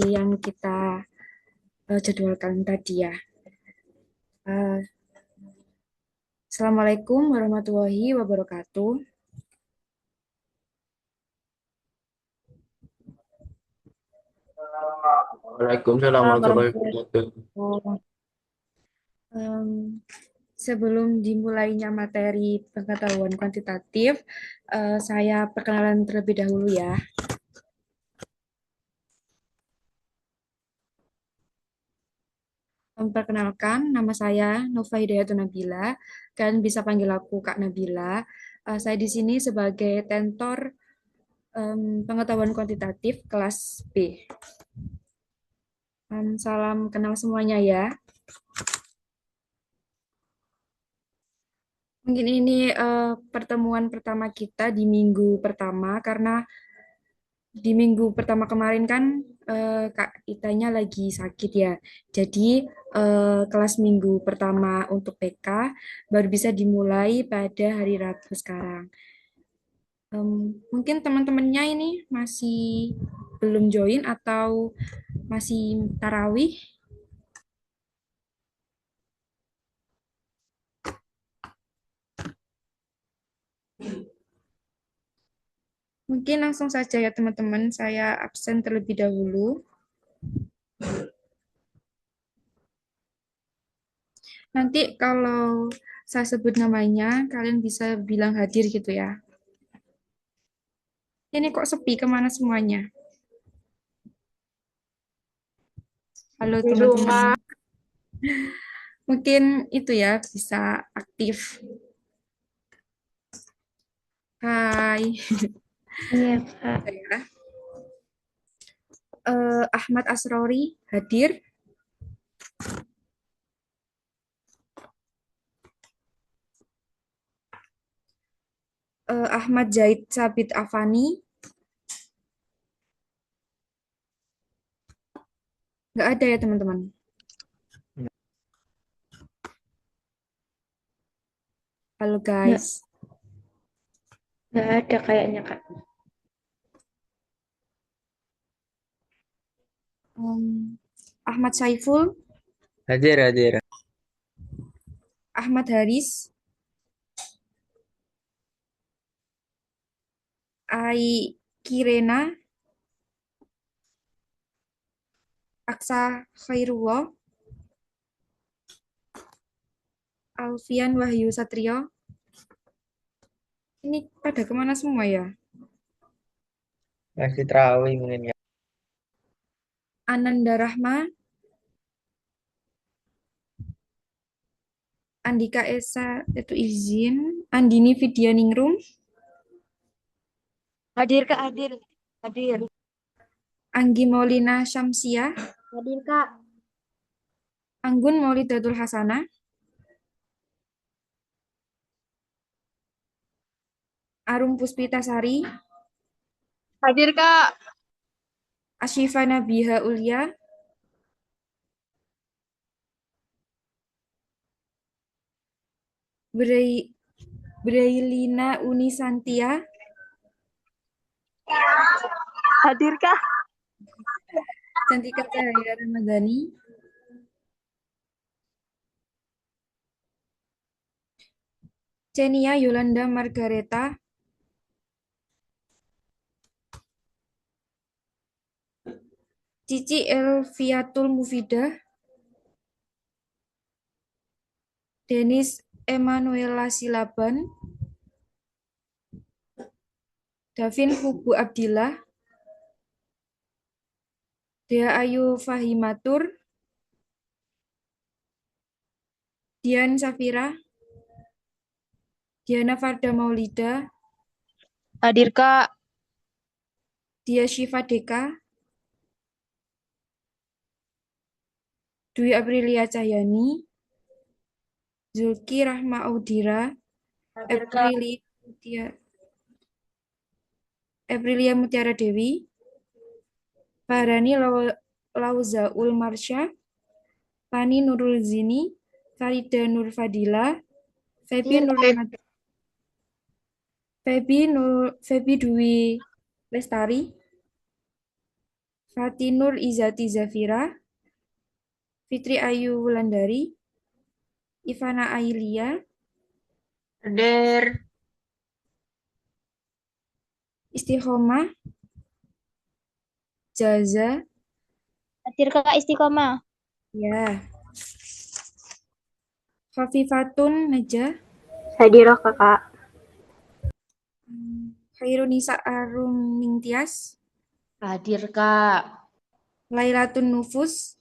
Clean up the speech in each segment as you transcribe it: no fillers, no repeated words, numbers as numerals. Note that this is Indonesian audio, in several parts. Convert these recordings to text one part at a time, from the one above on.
yang kita jadwalkan tadi ya. Uh, Assalamualaikum warahmatullahi wabarakatuh. Waalaikumsalam warahmatullahi wabarakatuh. Um, Sebelum dimulainya materi pengetahuan kuantitatif, saya perkenalan terlebih dahulu ya. Memperkenalkan, nama saya Nova Hidayatun Nabila. Kalian bisa panggil aku Kak Nabila. Saya di sini sebagai tentor pengetahuan kuantitatif kelas B. Salam kenal semuanya ya. Mungkin ini pertemuan pertama kita di minggu pertama karena di minggu pertama kemarin kan Kak Itanya lagi sakit ya. Jadi kelas minggu pertama untuk PK baru bisa dimulai pada hari Rabu sekarang. Mungkin teman-temannya ini masih belum join atau masih tarawih. Mungkin langsung saja ya teman-teman, saya absen terlebih dahulu. Nanti kalau saya sebut namanya, kalian bisa bilang hadir gitu ya. Ini kok sepi, kemana semuanya? Halo Di teman-teman. rumah. Mungkin itu ya, bisa aktif. Hai. Iya, Kak. Saya Ahmad Asrori hadir. Ahmad Zaid Sabit Afani. Nggak ada ya teman-teman. Halo Nggak, guys. nggak ada kayaknya, Kak. Ahmad Saiful, Hadir, hadir. Ahmad Haris, Ai Kirena, Aksa Khairullah, Alfian Wahyu Satrio. Ini pada kemana semua ya? Masih terawih mungkin ya. Ananda Rahma, Andika Esa itu izin, Andini Vidyaningrum, Hadir, Kak, hadir. Hadir. Anggi Maulina Syamsiah, Hadir, Kak. Anggun Maulidatul Hasanah, Arum Puspitasari, Hadir, Kak. Asyifa Nabiha Ulia, Brailina Unisantia, Hadir, Kak. Cantika Cahaya Ramadhani, Cenia Yolanda Margareta, Cici Elviatul Mufidah, Denis Emanuela Silaban, Davin Hubu Abdillah, Dea Ayu Fahimatur, Dian Safira, Diana Farda Maulida, Hadir, Kak. Dia Syifa Deka, Dwi Aprilia Cahyani, Zulki Rahma Audira, Hadir, Kak. Aprilia Mutiara Dewi, Farhani Lauzaul Marsha, Fani Nurul Zini, Farida Nur Fadila, Febi Hadir, Kak. Nurmad, Febi Dwi Lestari, Fatinur Izati Zafira, Fitri Ayu Wulandari, Ivana Ailia, Hadir. Istiqomah, Jaza, Hadir Kak Istiqomah. ya, Khafifatun Najah, Hadirah Kakak. Khairunisa Arum Ningtyas, Hadir Kak. Lailatun Nufus,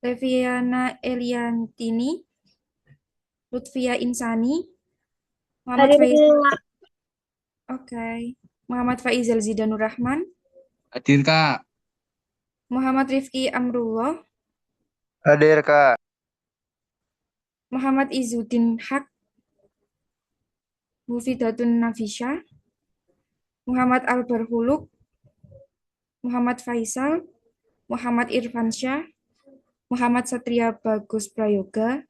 Leviana Eliantini, Lutfia Insani, Muhammad Hadir Faiz, Kak. oke, Muhammad Faizal Zidanur Rahman, Hadir Kak. Muhammad Rifki Amrullah, Hadir, Kak. Muhammad Izzuddin Haq, Mufidatun Nafisha, Muhammad Albar Huluk, Muhammad Faisal, Muhammad Irfansyah, Muhammad Satria Bagus Prayoga,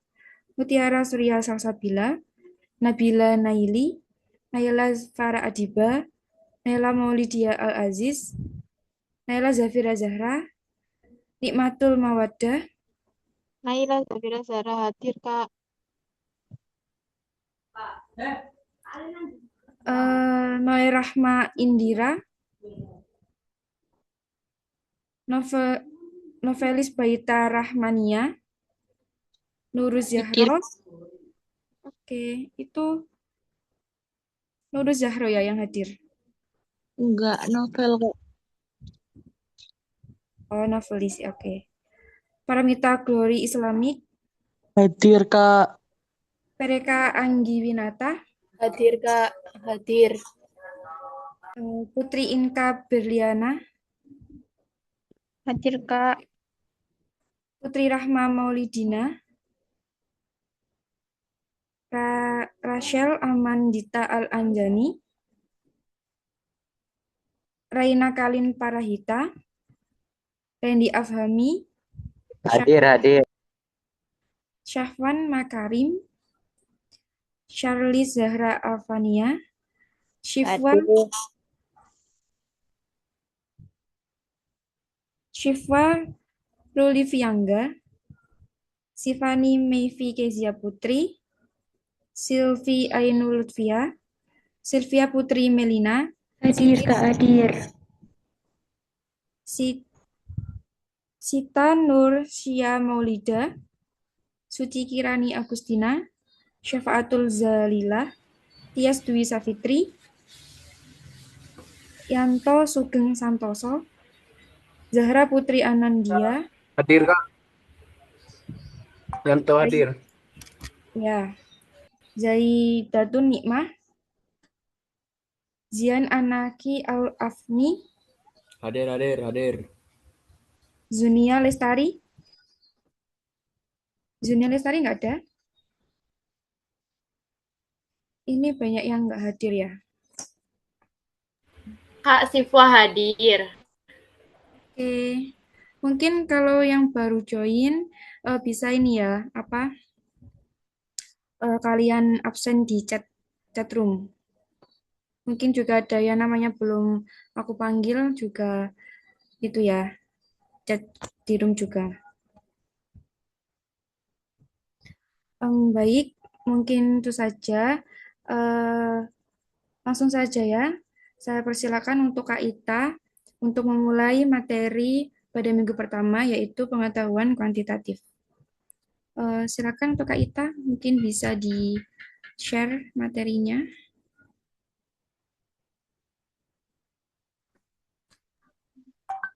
Mutiara Surya Salsabila, Nabila Naili, Naila Farah Adiba, Naila Maulidia Al-Aziz, Naila Zafira Zahra, Nikmatul Mawaddah, Naila Zafira Zara hadir Kak. Noe Rahma Indira, Novelis Baita Rahmania, Nuruz Hadir. Zahro. Oke, itu Nuruz Zahro ya yang hadir. Enggak novel kok. Oh, novelis, oke. Paramita Glory Islamic, Hadir Kak. Pereka Anggi Winata, Hadir Kak. Hadir. Putri Inka Berliana, Hadir Kak. Putri Rahma Maulidina, Rachel Amandita Al-Anjani, Raina Kalin Parahita, Randy Afhami, Hadir. Syahwan Makarim, Charlize Zahra Alfania, Shifa Luliviangga, Sifani Meivi Kezia Putri, Silvi Ainul Lutfia, Sylvia Putri Melina, Hadir Kak hadir. Sita Nur Syia Maulida, Suci Kirani Agustina, Syafaatul Zalilah, Tias Dwi Safitri, Yanto Sugeng Santoso, Zahra Putri Anandia, Hadir, Kak. Yanto hadir. ya, Zaidatun Nikmah, Zian Anaki Al-Afni, Hadir. Zunia Lestari. Zunia Lestari nggak ada. Ini banyak yang nggak hadir ya. Kak Sifwa hadir. Oke, mungkin kalau yang baru join bisa ini ya, kalian absen di chat room. Mungkin juga ada yang namanya belum aku panggil juga itu ya, chat di room juga. Baik, mungkin itu saja. Langsung saja ya. Saya persilakan untuk Kak Ita untuk memulai materi pada minggu pertama yaitu pengetahuan kuantitatif. Silakan untuk Kak Ita, mungkin bisa di-share materinya.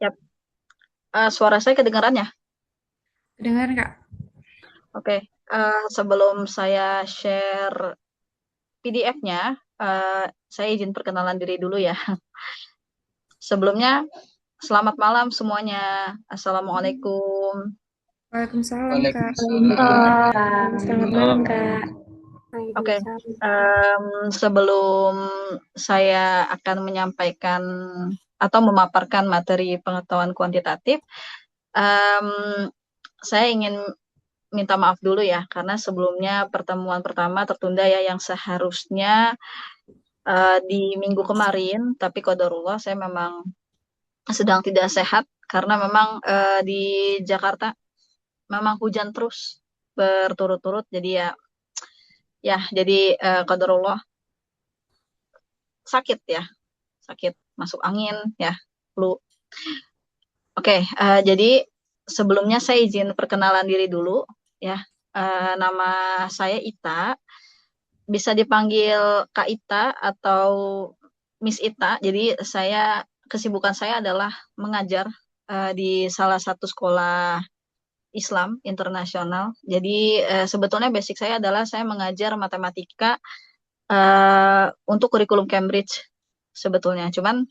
Yap. Suara saya kedengaran ya? Dengar Kak? Oke. Sebelum saya share PDF-nya, saya izin perkenalan diri dulu ya. Sebelumnya, selamat malam semuanya. Assalamualaikum. Waalaikumsalam Kak. Selamat malam Kak. Oke. Sebelum saya akan menyampaikan atau memaparkan materi pengetahuan kuantitatif, saya ingin minta maaf dulu ya, karena sebelumnya pertemuan pertama tertunda ya, yang seharusnya di minggu kemarin, tapi qadarullah saya memang sedang tidak sehat karena memang di Jakarta memang hujan terus berturut-turut. Jadi jadi qadarullah sakit ya, sakit masuk angin ya, flu. Oke, jadi sebelumnya saya izin perkenalan diri dulu ya. Nama saya Ita, bisa dipanggil Kak Ita atau Miss Ita. Jadi kesibukan saya adalah mengajar di salah satu sekolah Islam internasional. Jadi sebetulnya basic saya adalah saya mengajar matematika untuk kurikulum Cambridge sebetulnya. Cuman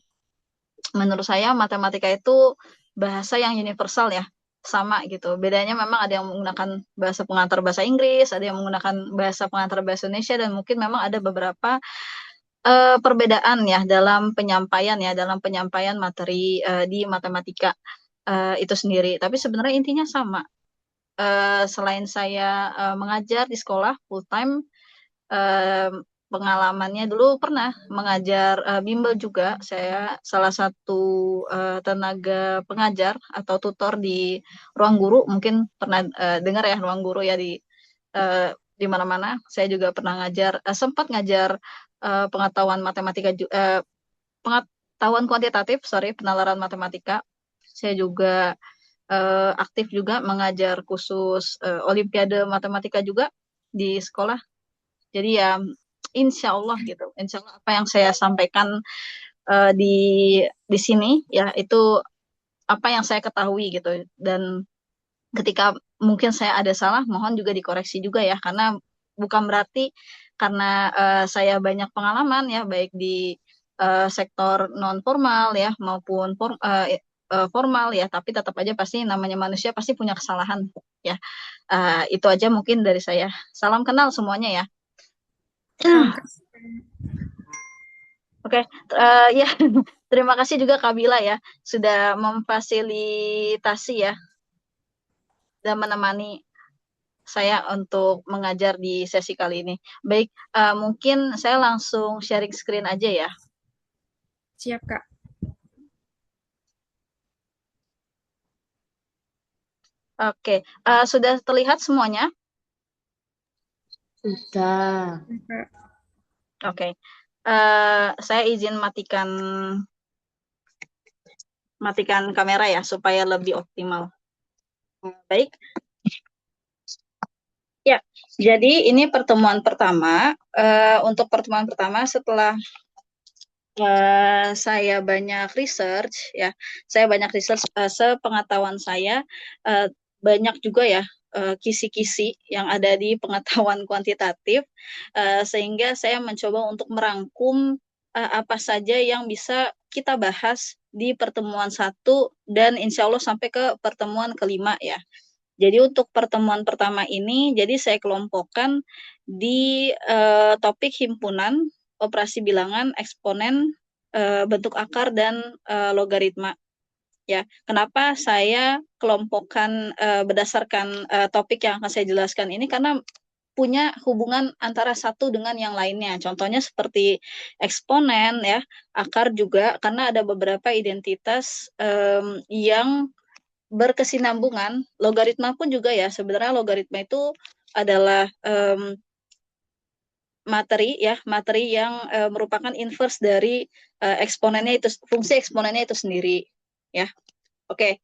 menurut saya matematika itu bahasa yang universal ya, sama gitu. Bedanya memang ada yang menggunakan bahasa pengantar bahasa Inggris, ada yang menggunakan bahasa pengantar bahasa Indonesia, dan mungkin memang ada beberapa perbedaan ya dalam penyampaian materi di matematika itu sendiri. Tapi sebenarnya intinya sama. Selain saya mengajar di sekolah full time, eh, pengalamannya dulu pernah mengajar bimbel juga. Saya salah satu tenaga pengajar atau tutor di ruang guru. Mungkin pernah dengar ya ruang guru ya eh, di mana-mana. Saya juga pernah sempat ngajar pengetahuan matematika, pengetahuan kuantitatif, sorry, penalaran matematika. Saya juga aktif juga mengajar khusus Olimpiade Matematika juga di sekolah. Jadi insya Allah gitu, insya Allah apa yang saya sampaikan di sini ya itu apa yang saya ketahui gitu. Dan ketika mungkin saya ada salah, mohon juga dikoreksi juga ya, karena bukan berarti karena saya banyak pengalaman ya baik di sektor non formal ya maupun formal ya, tapi tetap aja pasti namanya manusia pasti punya kesalahan ya. Itu aja mungkin dari saya. Salam kenal semuanya ya. Salam kasih. Oke, ya terima kasih juga Kak Bila ya sudah memfasilitasi ya dan menemani saya untuk mengajar di sesi kali ini. Baik, mungkin saya langsung sharing screen aja ya. Siap, Kak. Oke, sudah terlihat semuanya? Sudah. Oke, saya izin matikan kamera ya supaya lebih optimal. Baik. Ya, jadi ini pertemuan pertama. Untuk pertemuan pertama setelah saya banyak research ya, sepengetahuan saya banyak juga ya kisi-kisi yang ada di pengetahuan kuantitatif, sehingga saya mencoba untuk merangkum apa saja yang bisa kita bahas di pertemuan satu dan insya Allah sampai ke pertemuan kelima ya. Jadi untuk pertemuan pertama ini, jadi saya kelompokkan di topik himpunan, operasi bilangan, eksponen, bentuk akar, dan logaritma. Ya, kenapa saya kelompokkan berdasarkan topik yang akan saya jelaskan ini? Karena punya hubungan antara satu dengan yang lainnya. Contohnya seperti eksponen, ya, akar juga, karena ada beberapa identitas yang berkesinambungan. Logaritma pun juga ya, sebenarnya logaritma itu adalah materi yang merupakan inverse dari eksponennya itu, fungsi eksponennya itu sendiri ya. Oke,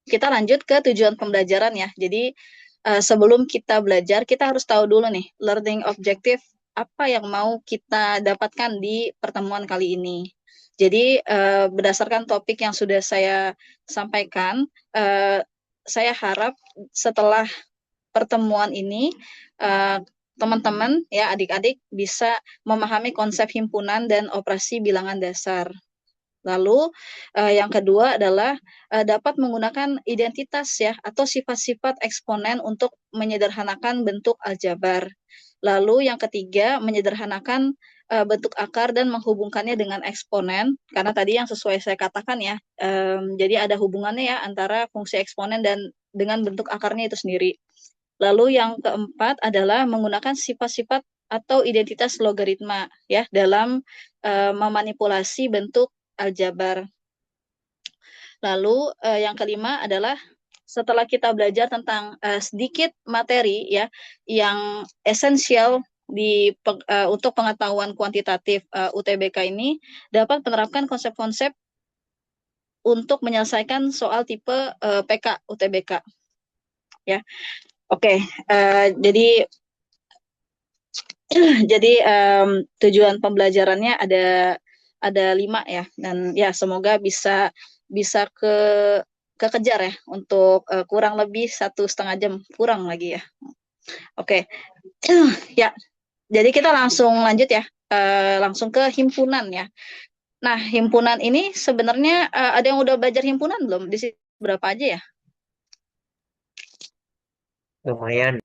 kita lanjut ke tujuan pembelajaran ya. Jadi sebelum kita belajar, kita harus tahu dulu nih learning objective apa yang mau kita dapatkan di pertemuan kali ini. Jadi berdasarkan topik yang sudah saya sampaikan, saya harap setelah pertemuan ini teman-teman ya adik-adik bisa memahami konsep himpunan dan operasi bilangan dasar. Lalu yang kedua adalah dapat menggunakan identitas ya atau sifat-sifat eksponen untuk menyederhanakan bentuk aljabar. Lalu yang ketiga menyederhanakan bentuk akar dan menghubungkannya dengan eksponen, karena tadi yang sesuai saya katakan ya, jadi ada hubungannya ya antara fungsi eksponen dan dengan bentuk akarnya itu sendiri. Lalu yang keempat adalah menggunakan sifat-sifat atau identitas logaritma ya dalam memanipulasi bentuk aljabar. Lalu yang kelima adalah setelah kita belajar tentang sedikit materi ya yang esensial untuk pengetahuan kuantitatif UTBK ini dapat menerapkan konsep-konsep untuk menyelesaikan soal tipe PK UTBK ya. Oke, jadi tujuan pembelajarannya ada 5 ya, dan ya semoga bisa bisa kekejar ya untuk kurang lebih 1,5 jam kurang lagi ya. Oke, ya. Jadi kita langsung lanjut ya, langsung ke himpunan ya. Nah, himpunan ini sebenarnya ada yang udah belajar himpunan belum? Di sini berapa aja ya? Lumayan.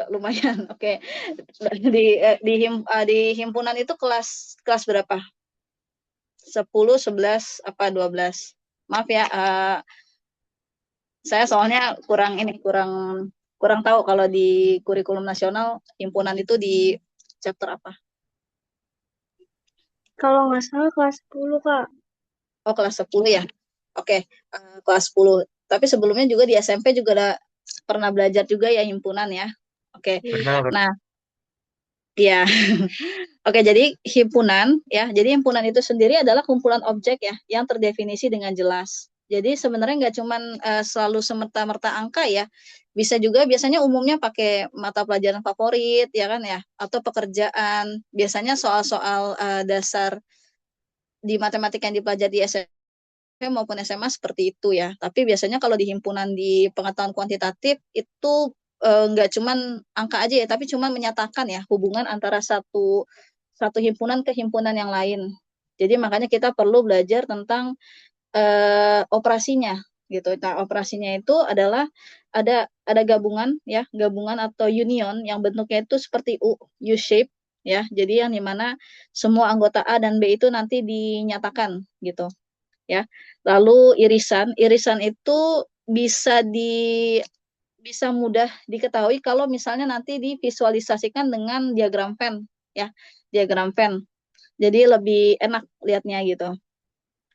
Lumayan, oke. Di himpunan itu kelas kelas berapa? 10, 11, apa 12? Maaf ya, saya soalnya kurang kurang tahu kalau di kurikulum nasional himpunan itu di chapter apa? Kalau nggak salah kelas 10, Kak. Oh, kelas 10 ya. Oke, kelas 10. Tapi sebelumnya juga di SMP juga ada pernah belajar juga ya himpunan ya. Oke. Pernah. Nah, ya. Oke, jadi himpunan ya. Jadi himpunan itu sendiri adalah kumpulan objek ya yang terdefinisi dengan jelas. Jadi sebenarnya nggak cuman selalu semerta-merta angka ya. Bisa juga biasanya umumnya pakai mata pelajaran favorit ya kan ya, atau pekerjaan. Biasanya soal-soal dasar di matematika yang dipelajari di SMP maupun SMA seperti itu ya. Tapi biasanya kalau di himpunan di pengetahuan kuantitatif itu nggak cuman angka aja ya, tapi cuman menyatakan ya hubungan antara satu satu himpunan ke himpunan yang lain. Jadi makanya kita perlu belajar tentang operasinya gitu. Nah, operasinya itu adalah ada gabungan ya, gabungan atau union yang bentuknya itu seperti U shape ya. Jadi yang dimana semua anggota A dan B itu nanti dinyatakan gitu ya. Lalu irisan, irisan itu bisa mudah diketahui kalau misalnya nanti divisualisasikan dengan diagram Venn ya, diagram Venn. Jadi lebih enak lihatnya gitu.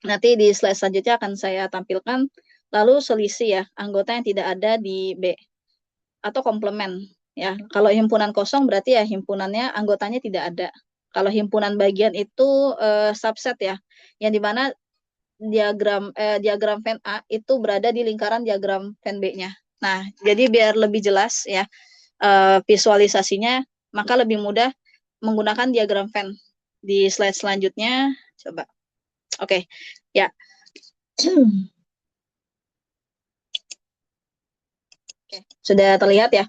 Nanti di slide selanjutnya akan saya tampilkan. Lalu selisih ya, anggota yang tidak ada di B atau komplement ya. Kalau himpunan kosong berarti ya himpunannya anggotanya tidak ada. Kalau himpunan bagian itu subset ya, yang dimana diagram Venn A itu berada di lingkaran diagram Venn B-nya. Nah, jadi biar lebih jelas ya visualisasinya, maka lebih mudah menggunakan diagram Venn. Di slide selanjutnya, coba. Oke, ya. Oke, sudah terlihat ya.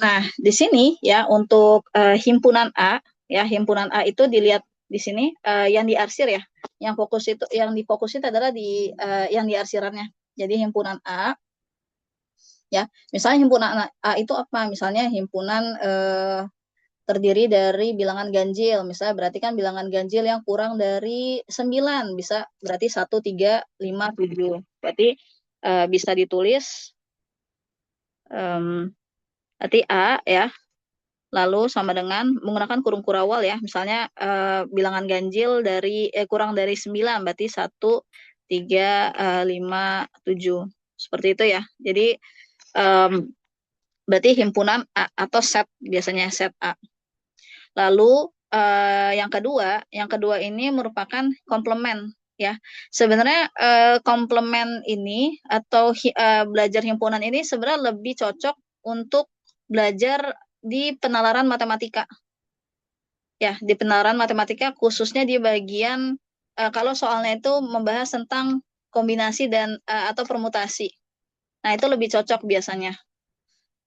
Nah, di sini ya untuk himpunan A, ya himpunan A itu dilihat di sini yang diarsir ya. Yang difokusin adalah yang diarsirannya. Jadi himpunan A ya. Misalnya himpunan A itu apa? Misalnya himpunan terdiri dari bilangan ganjil. Misalnya berarti kan bilangan ganjil yang kurang dari 9. Bisa berarti 1, 3, 5, 7. Berarti bisa ditulis berarti A ya. Lalu sama dengan menggunakan kurung kurawal ya. Misalnya bilangan ganjil kurang dari 9. Berarti 1, 3, 5, 7. Seperti itu ya. Jadi berarti himpunan A atau set, biasanya set A. Lalu yang kedua ini merupakan komplement ya. Sebenarnya komplement ini atau belajar himpunan ini sebenarnya lebih cocok untuk belajar di penalaran matematika. Ya, di penalaran matematika khususnya di bagian kalau soalnya itu membahas tentang kombinasi dan atau permutasi. Nah, itu lebih cocok biasanya.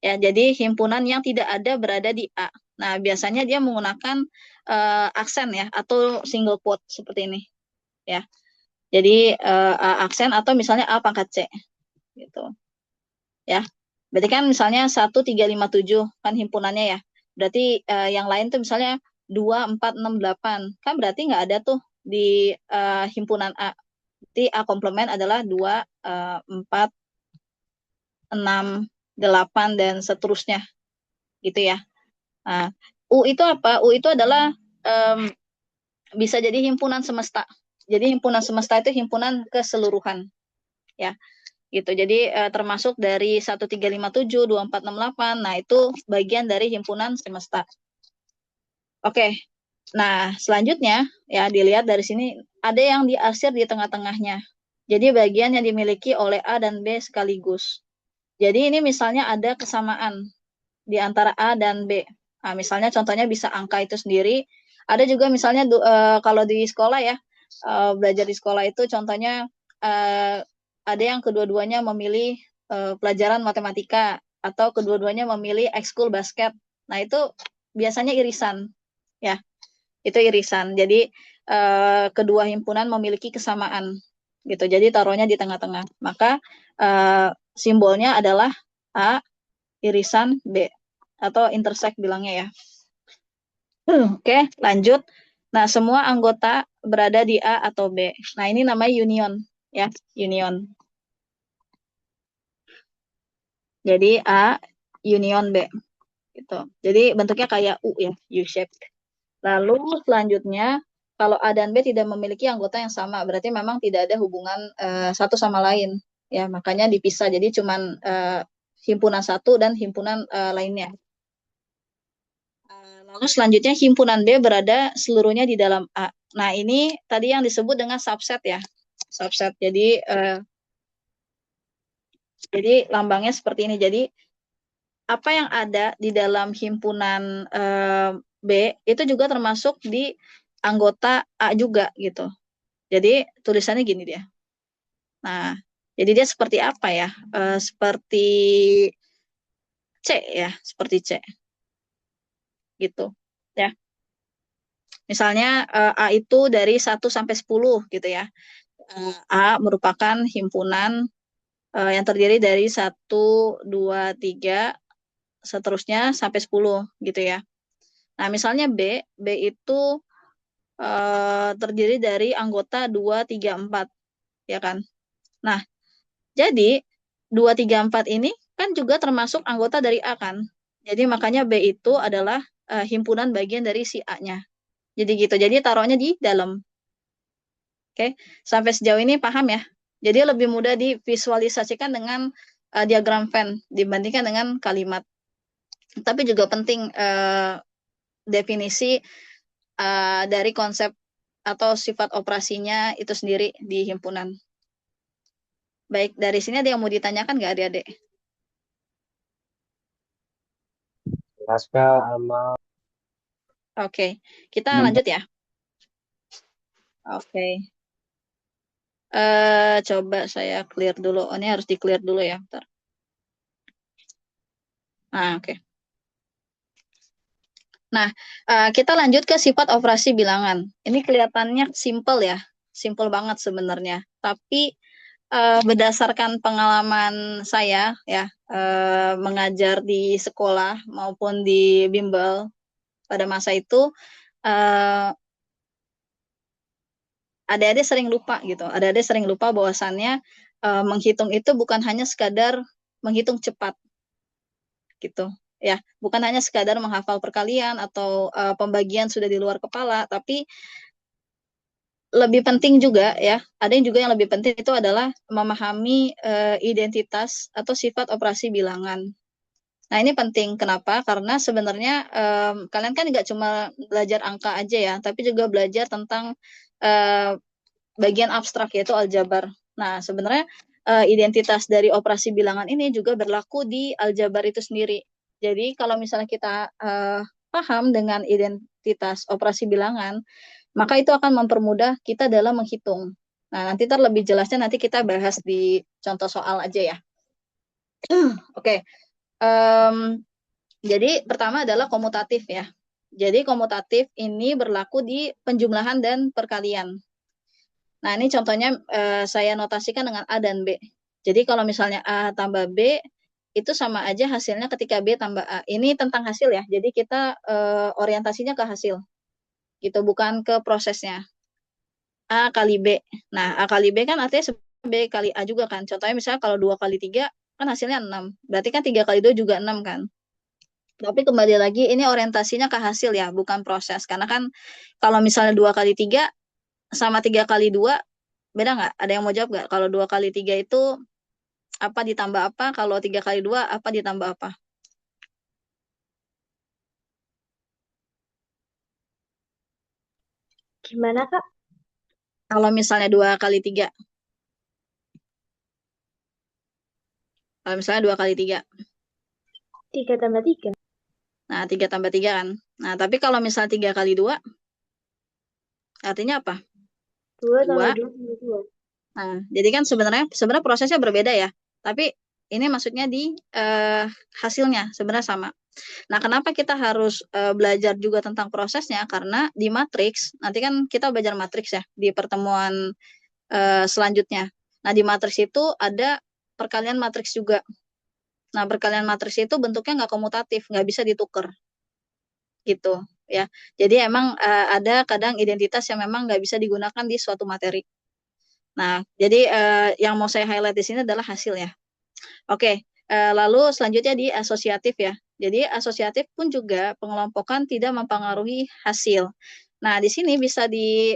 Ya, jadi himpunan yang tidak ada berada di A. Nah, biasanya dia menggunakan aksen ya atau single quote seperti ini ya. Jadi aksen atau misalnya A pangkat C gitu. Ya. Berarti kan misalnya 1, 3, 5, 7 kan himpunannya ya. Berarti yang lain tuh misalnya 2, 4, 6, 8. Kan berarti nggak ada tuh di himpunan A. Berarti A komplement adalah 2, 4, 6, 8 dan seterusnya gitu ya. Nah, U itu apa? U itu adalah bisa jadi himpunan semesta. Jadi himpunan semesta itu himpunan keseluruhan, ya. Gitu. Jadi termasuk dari 1357, 2468. Nah, itu bagian dari himpunan semesta. Oke. Nah, selanjutnya ya dilihat dari sini ada yang diarsir di tengah-tengahnya. Jadi bagian yang dimiliki oleh A dan B sekaligus. Jadi ini misalnya ada kesamaan di antara A dan B. Nah, misalnya contohnya bisa angka itu sendiri. Ada juga misalnya kalau di sekolah ya, belajar di sekolah itu contohnya ada yang kedua-duanya memilih pelajaran matematika atau kedua-duanya memilih ekskul basket. Nah, itu biasanya irisan ya. Itu irisan. Jadi kedua himpunan memiliki kesamaan gitu. Jadi taruhnya di tengah-tengah. Maka simbolnya adalah A irisan B atau intersect bilangnya ya. Oke, lanjut. Nah, semua anggota berada di A atau B. Nah, ini namanya union ya, union. Jadi A union B gitu. Jadi bentuknya kayak U ya, U-shape. Lalu selanjutnya kalau A dan B tidak memiliki anggota yang sama, berarti memang tidak ada hubungan satu sama lain ya, makanya dipisah. Jadi cuman himpunan satu dan himpunan lainnya. Lalu selanjutnya himpunan B berada seluruhnya di dalam A. Nah, ini tadi yang disebut dengan subset ya. Subset. Jadi lambangnya seperti ini. Jadi apa yang ada di dalam himpunan B itu juga termasuk di anggota A juga gitu. Jadi tulisannya gini dia. Nah, jadi dia seperti apa ya? Seperti C ya, seperti C. Gitu. Ya. Misalnya A itu dari 1 sampai 10 gitu ya. A merupakan himpunan yang terdiri dari 1, 2, 3, seterusnya sampai 10 gitu ya. Nah, misalnya B itu terdiri dari anggota 2, 3, 4, ya kan? Nah, jadi 2, 3, 4 ini kan juga termasuk anggota dari A kan? Jadi makanya B itu adalah himpunan bagian dari si A-nya. Jadi gitu. Jadi taruhnya di dalam. Oke, sampai sejauh ini paham ya? Jadi lebih mudah divisualisasikan dengan diagram Venn dibandingkan dengan kalimat. Tapi juga penting definisi dari konsep atau sifat operasinya itu sendiri di himpunan. Baik, dari sini ada yang mau ditanyakan nggak adik-adik? Naskah sama Oke, kita lanjut ya. Oke. Coba saya clear dulu. Oh, ini harus di clear dulu ya. Bentar. Nah, oke. Nah, kita lanjut ke sifat operasi bilangan. Ini kelihatannya simple ya, simple banget sebenarnya. Tapi berdasarkan pengalaman saya ya, mengajar di sekolah maupun di bimbel pada masa itu, adik-adik sering lupa gitu. Adik-adik sering lupa bahwasannya menghitung itu bukan hanya sekadar menghitung cepat gitu ya, bukan hanya sekadar menghafal perkalian atau pembagian sudah di luar kepala, tapi lebih penting juga ya, ada yang juga yang lebih penting itu adalah memahami identitas atau sifat operasi bilangan. Nah, ini penting. Kenapa? Karena sebenarnya kalian kan nggak cuma belajar angka aja ya, tapi juga belajar tentang bagian abstrak yaitu aljabar. Nah, sebenarnya identitas dari operasi bilangan ini juga berlaku di aljabar itu sendiri. Jadi kalau misalnya kita paham dengan identitas operasi bilangan, maka itu akan mempermudah kita dalam menghitung. Nah, nanti lebih jelasnya nanti kita bahas di contoh soal aja ya. Oke. Jadi pertama adalah komutatif ya. Jadi komutatif ini berlaku di penjumlahan dan perkalian. Nah, ini contohnya saya notasikan dengan A dan B. Jadi kalau misalnya A tambah B, itu sama aja hasilnya ketika B tambah A. Ini tentang hasil ya, jadi kita orientasinya ke hasil. Gitu, bukan ke prosesnya. A kali B. Nah, A kali B kan artinya B kali A juga kan. Contohnya misalnya kalau 2 kali 3, kan hasilnya 6. Berarti kan 3 kali 2 juga 6 kan. Tapi kembali lagi ini orientasinya ke hasil ya, bukan proses. Karena kan kalau misalnya 2 kali 3 sama 3 kali 2 beda nggak? Ada yang mau jawab nggak? Kalau 2 kali 3 itu apa ditambah apa? Kalau 3 kali 2 apa ditambah apa? Gimana, Kak? Kalau misalnya 2 kali 3. Kalau misalnya 2 kali 3. 3 tambah 3. Nah, 3 tambah 3 kan. Nah, tapi kalau misalnya 3 kali 2 artinya apa? 2 tambah 2. 2 tambah 2. Nah, jadi kan sebenarnya prosesnya berbeda ya. Tapi ini maksudnya di hasilnya sebenarnya sama. Nah, kenapa kita harus belajar juga tentang prosesnya? Karena di matriks, nanti kan kita belajar matriks ya di pertemuan selanjutnya. Nah, di matriks itu ada perkalian matriks juga. Nah, perkalian matriks itu bentuknya nggak komutatif, nggak bisa ditukar gitu ya. Jadi emang ada kadang identitas yang memang nggak bisa digunakan di suatu materi. Nah, jadi yang mau saya highlight di sini adalah hasilnya. Oke, lalu selanjutnya di asosiatif ya. Jadi asosiatif pun juga pengelompokan tidak mempengaruhi hasil. Nah, di sini bisa di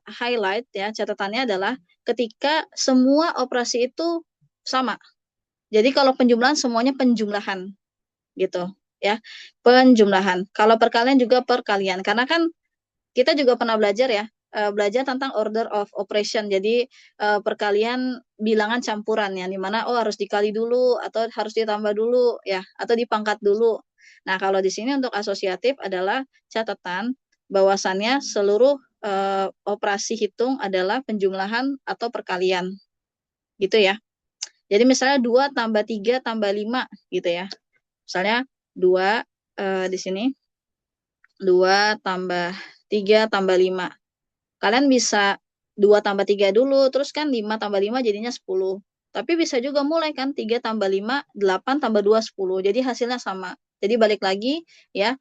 highlight ya, catatannya adalah ketika semua operasi itu sama. Jadi kalau penjumlahan semuanya penjumlahan gitu ya. Penjumlahan. Kalau perkalian juga perkalian. Karena kan kita juga pernah belajar ya, belajar tentang order of operation. Jadi perkalian bilangan campuran ya, di mana harus dikali dulu atau harus ditambah dulu ya, atau dipangkat dulu. Nah, kalau di sini untuk asosiatif adalah catatan bahwasannya seluruh operasi hitung adalah penjumlahan atau perkalian. Gitu ya. Jadi misalnya 2 tambah 3 tambah 5 gitu ya. Misalnya 2 di sini 2 tambah 3 tambah 5. Kalian bisa 2 tambah 3 dulu, terus kan 5 tambah 5 jadinya 10. Tapi bisa juga mulai kan 3 tambah 5, 8 tambah 2, 10. Jadi hasilnya sama. Jadi balik lagi ya,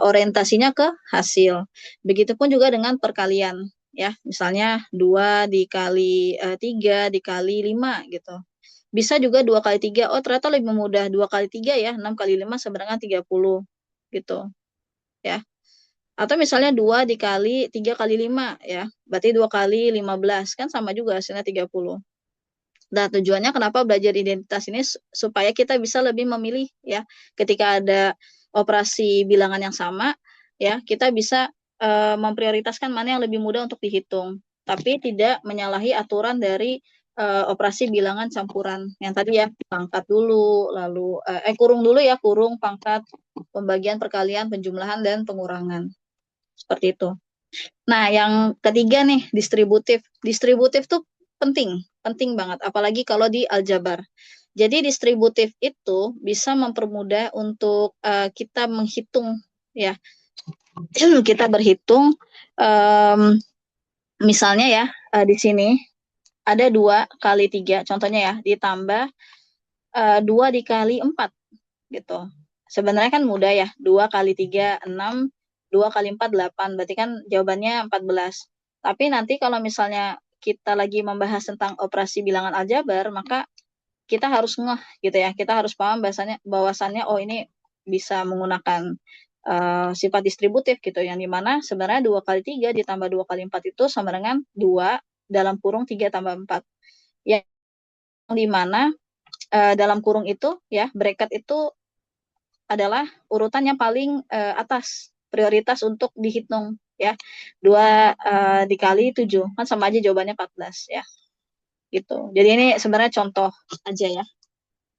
orientasinya ke hasil. Begitupun juga dengan perkalian ya. Misalnya 2 dikali 3 dikali 5 gitu. Bisa juga 2 kali 3, oh ternyata lebih mudah 2 kali 3 ya, 6 kali 5 sebenarnya 30 gitu ya. Atau misalnya 2 dikali 3 kali 5 ya, berarti 2 kali 15 kan sama juga hasilnya 30. Nah, tujuannya kenapa belajar identitas ini supaya kita bisa lebih memilih ya. Ketika ada operasi bilangan yang sama ya, kita bisa memprioritaskan mana yang lebih mudah untuk dihitung. Tapi tidak menyalahi aturan dari operasi bilangan campuran. Yang tadi ya, pangkat dulu, lalu kurung dulu ya, kurung, pangkat, pembagian, perkalian, penjumlahan dan pengurangan. Seperti itu. Nah, yang ketiga nih, distributif. Distributif tuh penting, penting banget, apalagi kalau di aljabar. Jadi distributif itu bisa mempermudah untuk kita menghitung, ya. Kita berhitung, misalnya ya, di sini ada 2 kali 3, contohnya ya, ditambah 2 dikali 4, gitu. Sebenarnya kan mudah ya, 2 kali 3, 6, 2 kali 4, 8. Berarti kan jawabannya 14. Tapi nanti kalau misalnya kita lagi membahas tentang operasi bilangan aljabar, maka kita harus ngeh gitu ya. Kita harus paham bahwasannya oh ini bisa menggunakan sifat distributif gitu. Yang dimana sebenarnya 2 kali 3 ditambah 2 kali 4 itu sama dengan 2 dalam kurung 3 tambah 4. Yang dimana dalam kurung itu ya, bracket itu adalah urutan yang paling atas prioritas untuk dihitung ya. 2 dikali 7 kan sama aja jawabannya 14 ya. Gitu. Jadi ini sebenarnya contoh aja ya.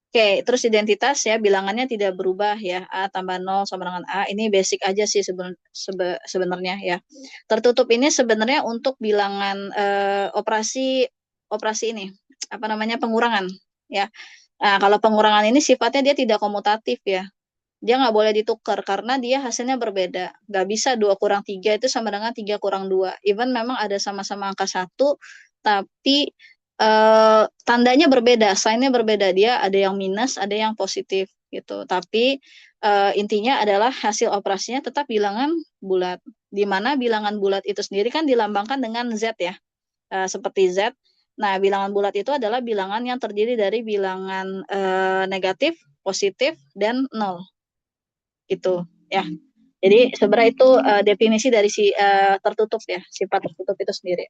Oke, terus identitas ya bilangannya tidak berubah ya. A tambah 0 sama dengan A. Ini basic aja sih sebenarnya ya. Tertutup ini sebenarnya untuk bilangan operasi ini apa namanya pengurangan ya. Nah, kalau pengurangan ini sifatnya dia tidak komutatif ya. Dia nggak boleh ditukar karena dia hasilnya berbeda. Nggak bisa 2 kurang 3 itu sama dengan 3 kurang 2. Even memang ada sama-sama angka 1, tapi tandanya berbeda, sign-nya berbeda. Dia ada yang minus, ada yang positif gitu. Tapi intinya adalah hasil operasinya tetap bilangan bulat. Di mana bilangan bulat itu sendiri kan dilambangkan dengan Z ya, seperti Z. Nah, bilangan bulat itu adalah bilangan yang terdiri dari bilangan negatif, positif, dan 0. gitu ya. Jadi sebenarnya itu definisi dari si tertutup ya, sifat tertutup itu sendiri.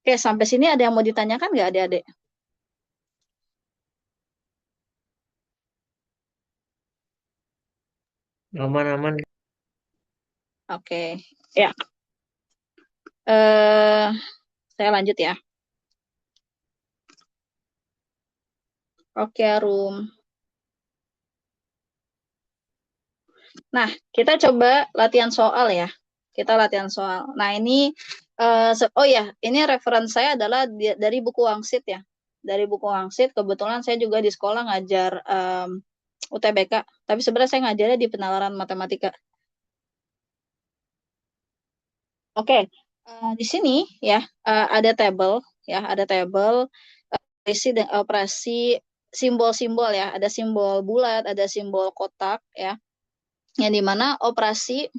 Oke, sampai sini ada yang mau ditanyakan nggak adik-adik? Aman-aman. Oke, ya. Eh, saya lanjut ya. Oke, Arum. Nah, kita coba latihan soal ya. Kita latihan soal. Nah, ini oh ya, ini referensi saya adalah dari buku Wangsit ya. Dari buku Wangsit, kebetulan saya juga di sekolah ngajar UTBK, tapi sebenarnya saya ngajarnya di penalaran matematika. Oke, di sini ya ada tabel ya, ada tabel operasi dan operasi simbol-simbol ya, ada simbol bulat, ada simbol kotak ya, yang dimana operasi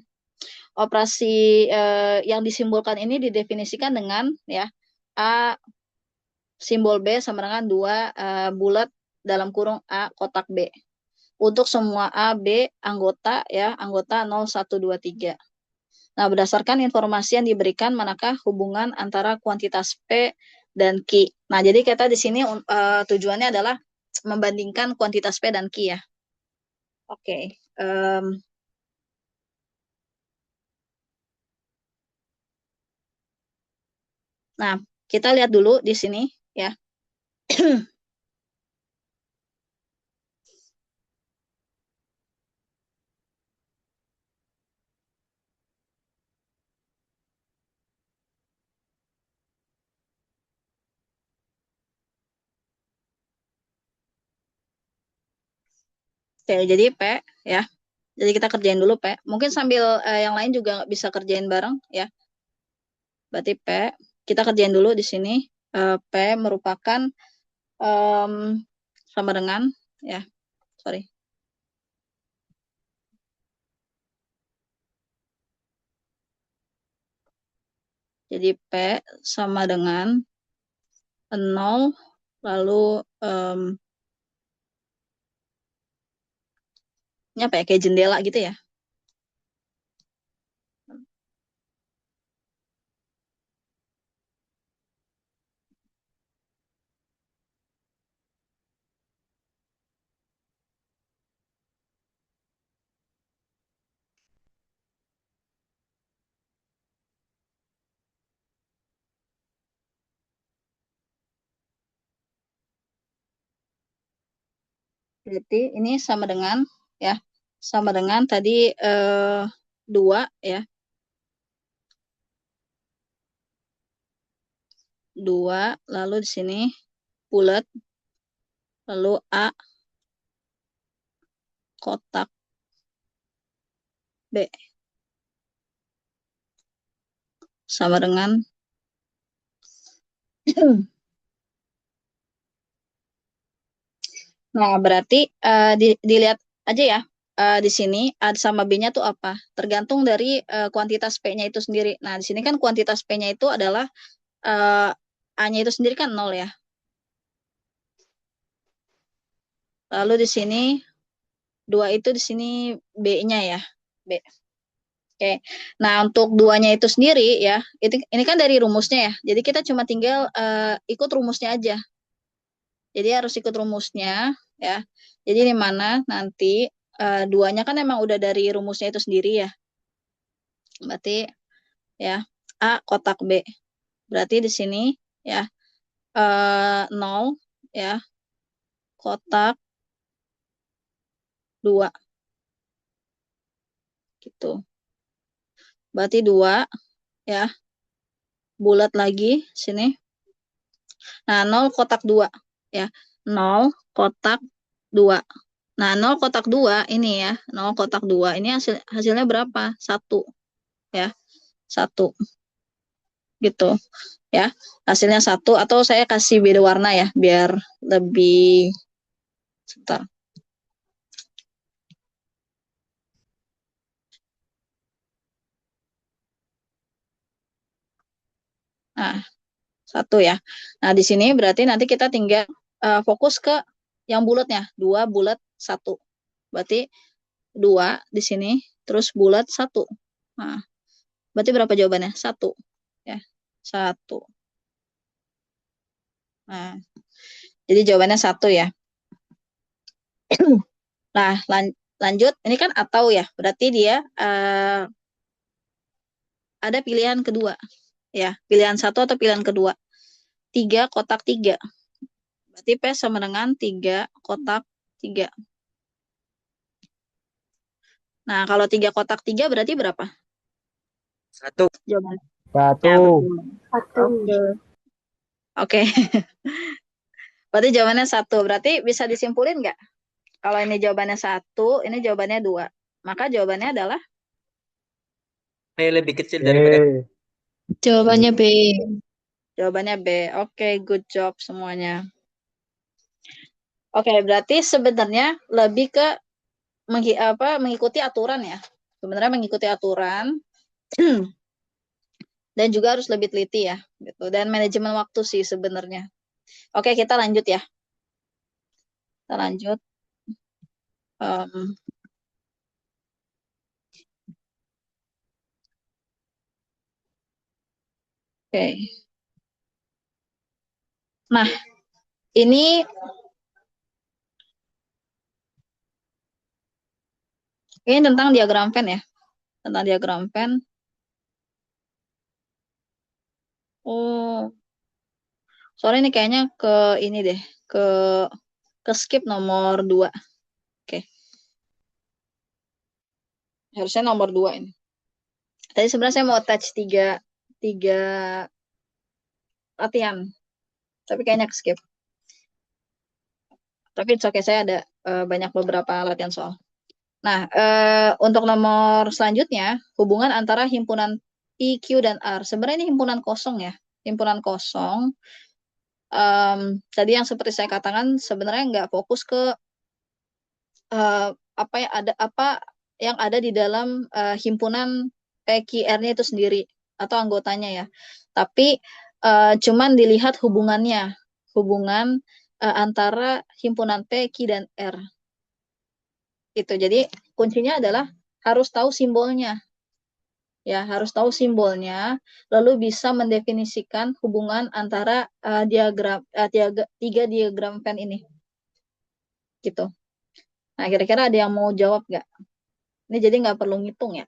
yang disimbolkan ini didefinisikan dengan ya A simbol B sama dengan 2 bulat dalam kurung A kotak B. Untuk semua A, B anggota ya, anggota 0, 1, 2, 3. Nah, berdasarkan informasi yang diberikan, manakah hubungan antara kuantitas P dan Q. Nah, jadi kita di sini tujuannya adalah membandingkan kuantitas P dan Q ya. Oke. Nah, kita lihat dulu di sini ya. Oke, jadi P ya. Jadi kita kerjain dulu P. Mungkin sambil yang lain juga bisa kerjain bareng ya. Berarti P, kita kerjain dulu di sini. P merupakan sama dengan ya. Sorry. Jadi P sama dengan 0 lalu ini apa ya, kayak jendela gitu ya. Berarti ini sama dengan ya, sama dengan tadi 2 ya. 2 lalu di sini bulat lalu A kotak B sama dengan nah, berarti dilihat aja ya, di sini A sama B-nya tuh apa? Tergantung dari kuantitas P-nya itu sendiri. Nah, di sini kan kuantitas P-nya itu adalah A-nya itu sendiri kan 0 ya. Lalu di sini 2 itu di sini B-nya ya. B. Oke. Nah, untuk 2-nya itu sendiri ya, ini kan dari rumusnya ya. Jadi kita cuma tinggal ikut rumusnya aja. Jadi harus ikut rumusnya ya. Jadi di mana nanti 2-nya kan emang udah dari rumusnya itu sendiri ya. Berarti ya A kotak B. Berarti di sini ya 0 ya kotak 2 gitu. Berarti 2 ya bulat lagi sini. Nah, 0 kotak 2 ya. 0 kotak 2. Nah, 0 kotak 2 ini ya. 0 kotak 2 ini hasilnya berapa? 1 ya. 1 gitu ya. Hasilnya 1 atau saya kasih beda warna ya biar lebih sebentar. Nah, 1 ya. Nah, di sini berarti nanti kita tinggal fokus ke yang bulatnya. 2 bulat 1. Berarti 2 di sini, terus bulat 1. Nah, berarti berapa jawabannya? 1. Ya, 1. Nah, jadi jawabannya 1 ya. Nah, lanjut. Ini kan atau ya, berarti dia ada pilihan kedua. Ya, pilihan 1 atau pilihan kedua. 3 kotak 3. Berarti P sama dengan 3 kotak 3. Nah, kalau 3 kotak 3 berarti berapa? 1. Jawabannya. 1. Ya, betul. Satu. Oke. Berarti jawabannya 1. Berarti bisa disimpulin nggak? Kalau ini jawabannya 1, ini jawabannya 2. Maka jawabannya adalah? Ini lebih kecil daripada Jawabannya B. Jawabannya B. Oke, good job semuanya. Oke, berarti sebenarnya lebih ke mengikuti aturan ya. Sebenarnya mengikuti aturan dan juga harus lebih teliti ya, gitu. Dan manajemen waktu sih sebenarnya. Oke, kita lanjut ya. Kita lanjut. Oke. Nah, ini tentang diagram Venn ya. Tentang diagram Venn. Oh, sorry ini kayaknya ke ini deh, ke skip nomor 2. Oke. Harusnya nomor 2 ini. Tadi sebenarnya saya mau touch 3 latihan. Tapi kayaknya ke skip. Tapi oke, saya ada banyak beberapa latihan soal. Nah, untuk nomor selanjutnya, hubungan antara himpunan P, Q, dan R. Sebenarnya ini himpunan kosong ya. Himpunan kosong. Tadi yang seperti saya katakan, sebenarnya nggak fokus ke apa yang ada di dalam himpunan PQR-nya itu sendiri atau anggotanya ya. Tapi cuman dilihat hubungan antara himpunan P, Q, dan R. Gitu. Jadi kuncinya adalah harus tahu simbolnya. Ya, harus tahu simbolnya, lalu bisa mendefinisikan hubungan antara tiga diagram Venn ini. Gitu. Nah, kira-kira ada yang mau jawab nggak? Ini jadi nggak perlu ngitung ya.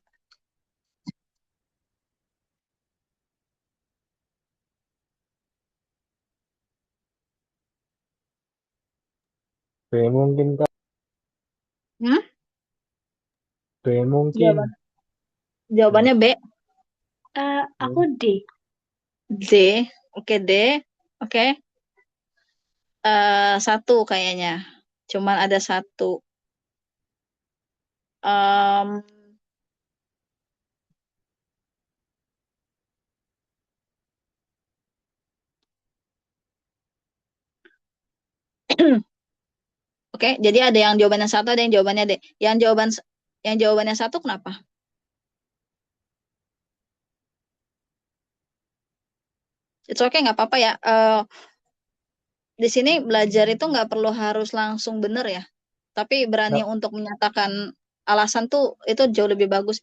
B mungkin Kak. Hmm? B mungkin. Jawabannya B. Aku D. D. Oke, D. Oke. 1 kayaknya. Cuman ada 1. Oke, jadi ada yang jawabannya 1, ada yang jawabannya D. Yang jawabannya 1 kenapa? It's okay, nggak apa-apa ya. Di sini belajar itu nggak perlu harus langsung benar ya. Tapi berani untuk menyatakan alasan tuh itu jauh lebih bagus.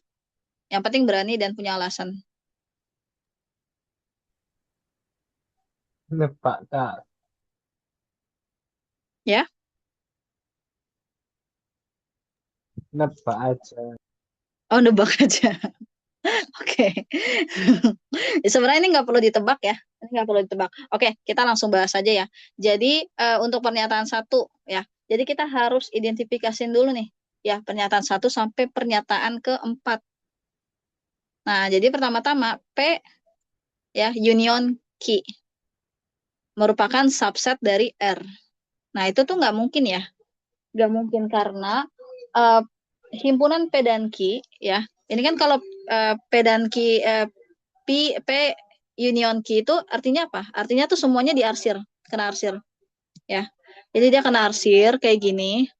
Yang penting berani dan punya alasan. Nebak Kak. Ya? Nebak aja. Oh, nebak aja. Oke. Sebenarnya ini nggak perlu ditebak ya. Ini nggak perlu ditebak. Oke, kita langsung bahas aja ya. Jadi untuk pernyataan 1 ya. Jadi kita harus identifikasiin dulu nih. Ya, pernyataan 1 sampai pernyataan ke-4. Nah, jadi pertama-tama P ya, union Q merupakan subset dari R. Nah, itu tuh nggak mungkin ya. Nggak mungkin karena himpunan P dan Q ya. Ini kan kalau P dan Q P union Q itu artinya apa? Artinya tuh semuanya diarsir, kena arsir ya. Jadi dia kena arsir kayak gini.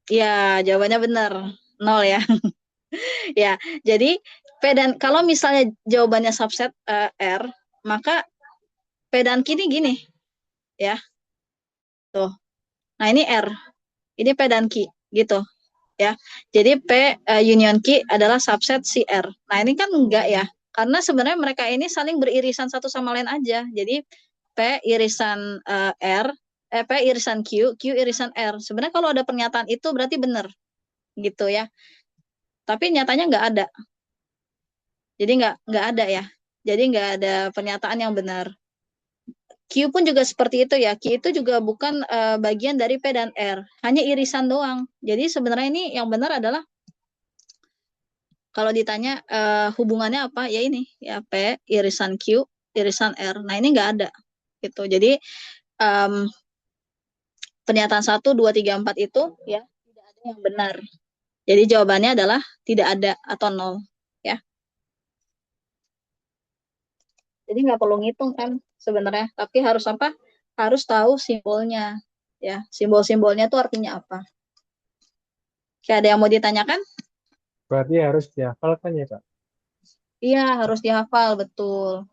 Ya, jawabannya benar. 0 ya. Ya, jadi kalau misalnya jawabannya subset R, maka P dan Q ini gini ya. Tuh. Nah, ini R. Ini P dan Q gitu. ya. Jadi P union Q adalah subset CR. Nah, ini kan enggak ya. Karena sebenarnya mereka ini saling beririsan satu sama lain aja. Jadi P irisan R, P irisan Q, Q irisan R. Sebenarnya kalau ada pernyataan itu berarti benar gitu ya. Tapi nyatanya nggak ada. Jadi nggak ada ya. Jadi nggak ada pernyataan yang benar. Q pun juga seperti itu ya. Q itu juga bukan bagian dari P dan R. Hanya irisan doang. Jadi sebenarnya ini yang benar adalah kalau ditanya hubungannya apa, ya ini ya P irisan Q irisan R. Nah ini nggak ada gitu. Jadi um, pernyataan 1, 2, 3, 4 itu ya tidak ada yang benar. Jadi jawabannya adalah tidak ada atau nol ya. Jadi nggak perlu ngitung kan sebenarnya, tapi harus apa? Harus tahu simbolnya ya. Simbol-simbolnya itu artinya apa? Kayak ada yang mau ditanyakan? Berarti harus dihafalkan ya, Kak? Iya, harus dihafal betul.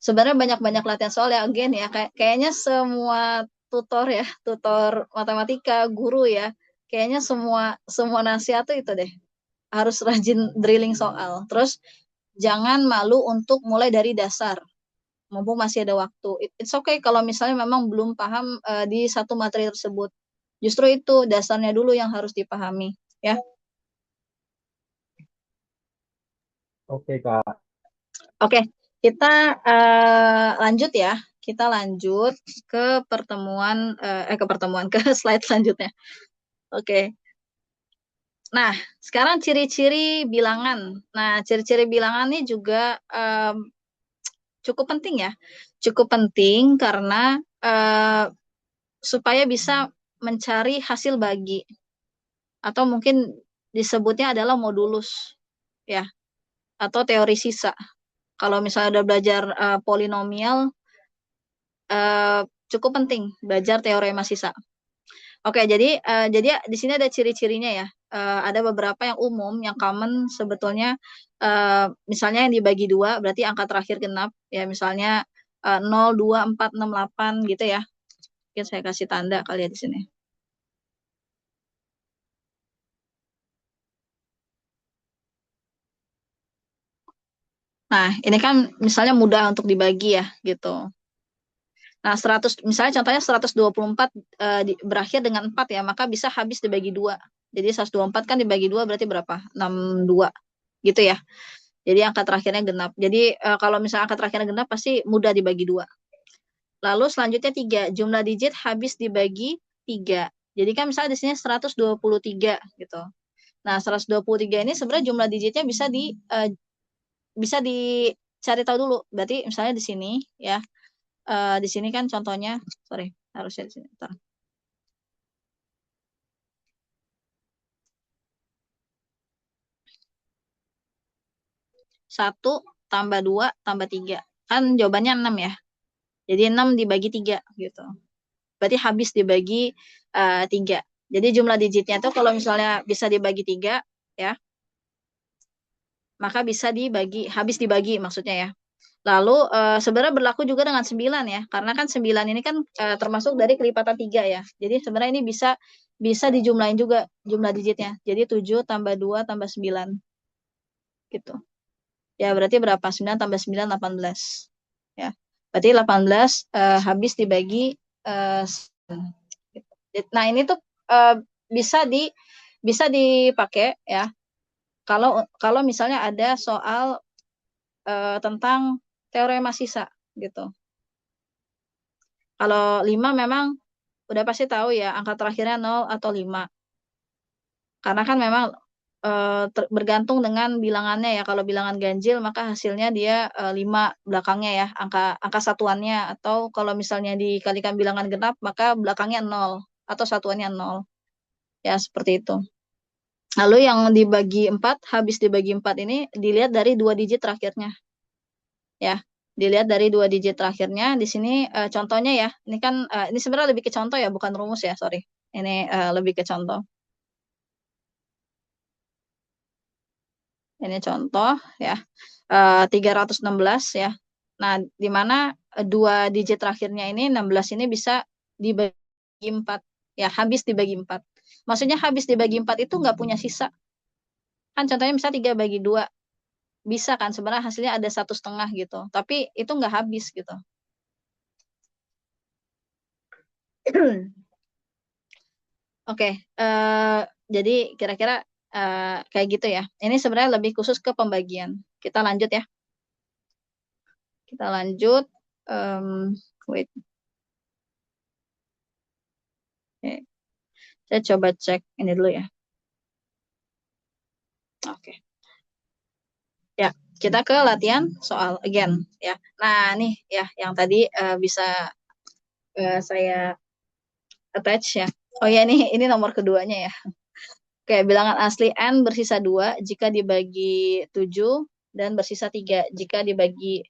Sebenarnya banyak-banyak latihan soal ya, again ya. Kayaknya semua tutor ya, tutor matematika, guru ya, kayaknya semua semua nasihat tuh itu deh. Harus rajin drilling soal. Terus jangan malu untuk mulai dari dasar. Mumpung masih ada waktu. It's okay kalau misalnya memang belum paham di satu materi tersebut. Justru itu dasarnya dulu yang harus dipahami, ya. Oke, Kak. Oke, kita lanjut ya. Kita lanjut ke pertemuan ke pertemuan ke slide selanjutnya. Oke. Nah, sekarang ciri-ciri bilangan. Nah, ciri-ciri bilangan ini juga cukup penting ya. Cukup penting karena supaya bisa mencari hasil bagi atau mungkin disebutnya adalah modulus ya atau teori sisa. Kalau misalnya udah belajar polinomial cukup penting belajar teorema sisa. Oke, jadi di sini ada ciri-cirinya ya. Ada beberapa yang umum, yang common sebetulnya. Misalnya yang dibagi dua, berarti angka terakhir genap. Ya, misalnya 0, 2, 4, 6, 8 gitu ya. Mungkin saya kasih tanda kali ya di sini. Nah, ini kan misalnya mudah untuk dibagi ya, gitu. Nah, 100, misalnya contohnya 124 berakhir dengan 4 ya, maka bisa habis dibagi dua. Jadi 124 kan dibagi dua berarti berapa? 62 gitu ya. Jadi angka terakhirnya genap. Jadi kalau misalnya angka terakhirnya genap pasti mudah dibagi dua. Lalu selanjutnya 3, jumlah digit habis dibagi 3. Jadi kan misalnya di sini 123 gitu. Nah, 123 ini sebenarnya jumlah digitnya bisa dicari tahu dulu. Berarti misalnya di sini ya. Di sini kan contohnya, sorry, harusnya di sini. Bentar. 1 tambah 2 tambah 3. Kan jawabannya 6 ya. Jadi 6 dibagi 3 gitu. Berarti habis dibagi 3. Jadi jumlah digitnya itu kalau misalnya bisa dibagi 3 ya, maka bisa habis dibagi maksudnya ya. Lalu sebenarnya berlaku juga dengan 9 ya, karena kan 9 ini kan termasuk dari kelipatan 3 ya. Jadi sebenarnya ini bisa dijumlahin juga jumlah digitnya. Jadi 7 tambah 2 tambah 9 gitu. Ya berarti berapa? 9 tambah 9, 18. Ya. Berarti 18 habis dibagi 9. Nah, ini tuh bisa bisa dipakai ya. Kalau kalau misalnya ada soal tentang teorema sisa gitu. Kalau 5 memang udah pasti tahu ya angka terakhirnya 0 atau 5. Karena kan memang bergantung dengan bilangannya ya. Kalau bilangan ganjil maka hasilnya dia 5 belakangnya ya, angka satuannya. Atau kalau misalnya dikalikan bilangan genap maka belakangnya 0 atau satuannya 0. Ya, seperti itu. Lalu yang dibagi 4, habis dibagi 4 ini dilihat dari 2 digit terakhirnya. Ya, dilihat dari 2 digit terakhirnya. Di sini contohnya ya, ini kan ini sebenarnya lebih ke contoh ya, bukan rumus ya, sorry. Ini lebih ke contoh. Ini contoh ya, 316 ya. Nah, di mana 2 digit terakhirnya ini, 16 ini bisa dibagi 4. Ya, habis dibagi 4. Maksudnya habis dibagi 4 itu nggak punya sisa. Kan contohnya misalnya 3 bagi 2. Bisa kan sebenarnya hasilnya ada 1,5 gitu. Tapi itu nggak habis gitu. Oke, jadi kira-kira kayak gitu ya. Ini sebenarnya lebih khusus ke pembagian. Kita lanjut ya. Kita lanjut. Wait. Oke. Saya coba cek ini dulu ya. Oke. Ya, kita ke latihan soal again ya. Nah, nih ya yang tadi bisa saya attach ya. Oh ya, ini nomor keduanya ya. Oke, bilangan asli N bersisa 2 jika dibagi 7 dan bersisa 3 jika dibagi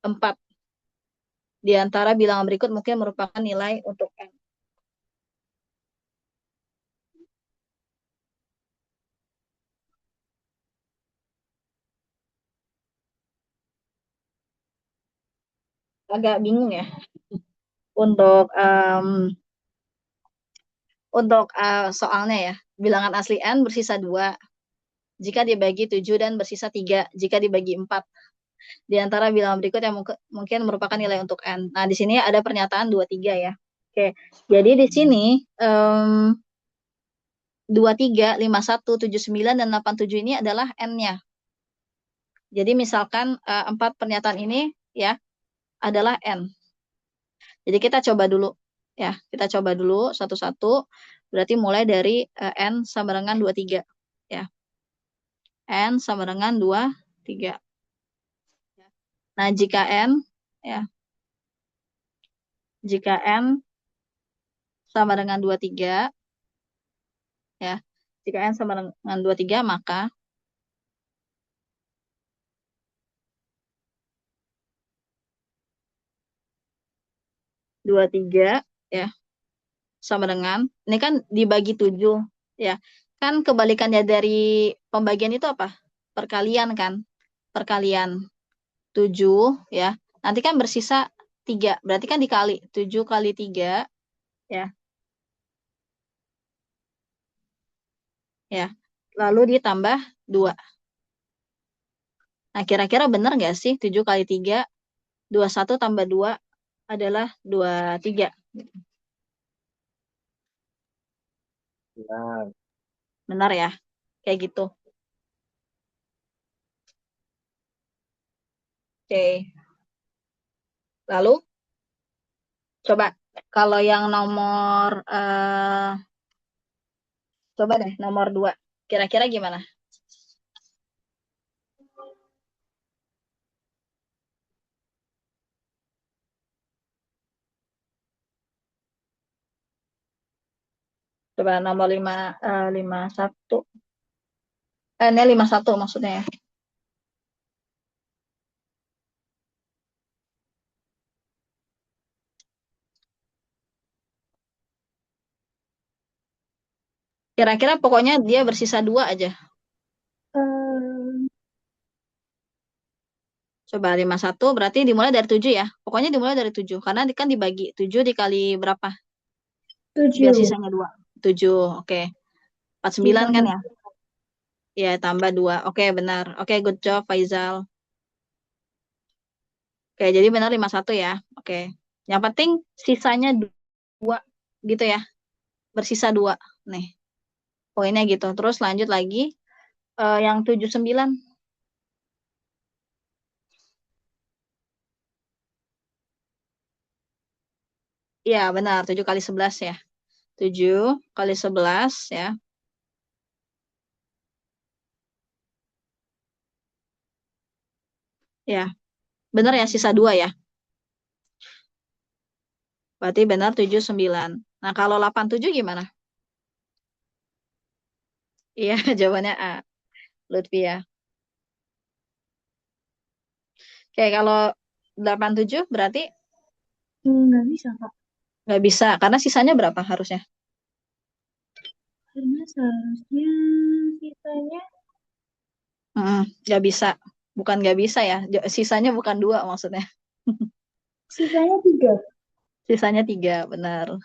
4. Di antara bilangan berikut mungkin merupakan nilai untuk N. Agak bingung ya. Untuk soalnya ya, bilangan asli N bersisa 2 jika dibagi 7 dan bersisa 3 jika dibagi 4. Di antara bilangan berikut yang mungkin merupakan nilai untuk N. Nah, di sini ada pernyataan 23 ya. Oke, jadi di sini 23, 51, 79, dan 87 ini adalah N-nya. Jadi misalkan 4 pernyataan ini ya adalah N. Jadi kita coba dulu ya, kita coba dulu satu-satu. Berarti mulai dari N sama dengan 23 ya. N sama dengan 23. Nah, jika N ya, jika N sama dengan 23 ya. Jika N sama dengan 23 maka 23 ya sama dengan, ini kan dibagi 7 ya. Kan kebalikannya dari pembagian itu apa? Perkalian kan? Perkalian 7 ya. Nanti kan bersisa 3. Berarti kan dikali 7 kali 3 ya. Ya. Lalu ditambah 2. Nah, kira-kira benar nggak sih 7 kali 3, 21 tambah 2 adalah 23. Benar. Benar ya? Kayak gitu. Oke. Lalu coba kalau yang nomor coba deh nomor 2. Kira-kira gimana? Coba nomor 51. Ini 51 maksudnya ya. Kira-kira pokoknya dia bersisa 2 aja. Coba 51 berarti dimulai dari 7 ya. Pokoknya dimulai dari 7. Karena kan dibagi 7 dikali berapa? Biar 7. sisanya 2. 7, oke. 49 kan ya? Ya, tambah 2. Oke, benar. Oke, good job Faizal. Oke, jadi benar 51 ya. Oke. Yang penting sisanya 2 gitu ya. Bersisa 2. Nih, poinnya gitu. Terus lanjut lagi. Yang 79. Iya, benar. 7 kali 11 ya. 7 kali 11 ya. Ya, benar ya, sisa 2 ya. Berarti benar 79. Nah, kalau 87 gimana? Iya, jawabannya A. Lutfi ya. Oke, kalau 87 berarti Nggak bisa, Kak. nggak bisa. Karena sisanya berapa harusnya? Karena seharusnya sisanya Nggak bisa. Bukan nggak bisa ya. Sisanya bukan 2 maksudnya. sisanya 3. Sisanya 3, benar.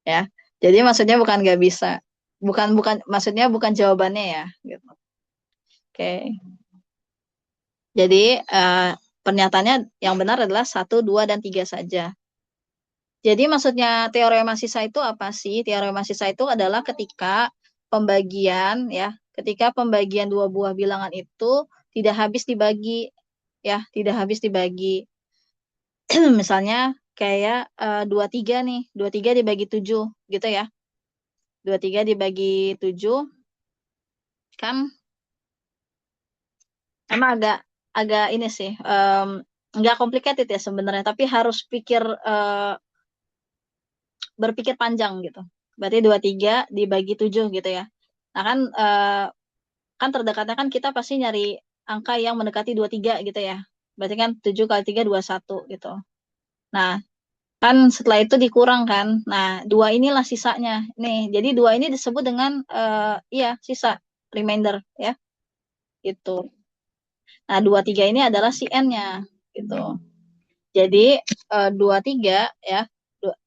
ya. Jadi maksudnya bukan nggak bisa. Bukan maksudnya bukan jawabannya ya gitu. Oke. Jadi pernyataannya yang benar adalah 1, 2, dan 3 saja. Jadi maksudnya teorema sisa itu apa sih? Teorema sisa itu adalah ketika pembagian dua buah bilangan itu tidak habis dibagi, ya, tidak habis dibagi. Misalnya kayak 23 nih, 23 dibagi 7 gitu ya. 23 dibagi 7 kan emang agak ini sih, nggak complicated ya sebenarnya, tapi harus berpikir panjang gitu. Berarti 23 dibagi 7 gitu ya. Nah kan terdekatnya kan kita pasti nyari angka yang mendekati 23 gitu ya. Berarti kan 7 kali 3 21 gitu. Nah, kan setelah itu dikurang kan. Nah, 2 inilah sisanya. Nih, jadi 2 ini disebut dengan iya, sisa, remainder ya. Gitu. Nah, 23 ini adalah si N-nya gitu. Jadi 23 ya. Dua-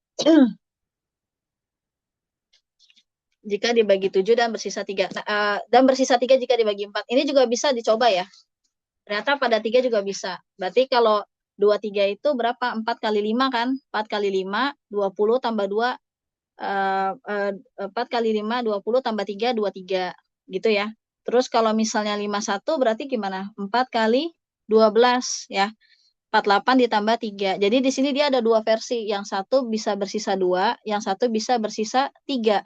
jika dibagi 7 dan bersisa 3. Nah, dan bersisa 3 jika dibagi 4. Ini juga bisa dicoba ya. Ternyata pada 3 juga bisa. Berarti kalau 23 itu berapa? 4 kali 5 kan? 4 kali 5, 20 tambah 2, 4 kali 5, 20 tambah 3, 23. Gitu ya. Terus kalau misalnya 51 berarti gimana? 4 kali 12 ya. 48 ditambah 3. Jadi di sini dia ada dua versi. Yang satu bisa bersisa 2, yang satu bisa bersisa 3.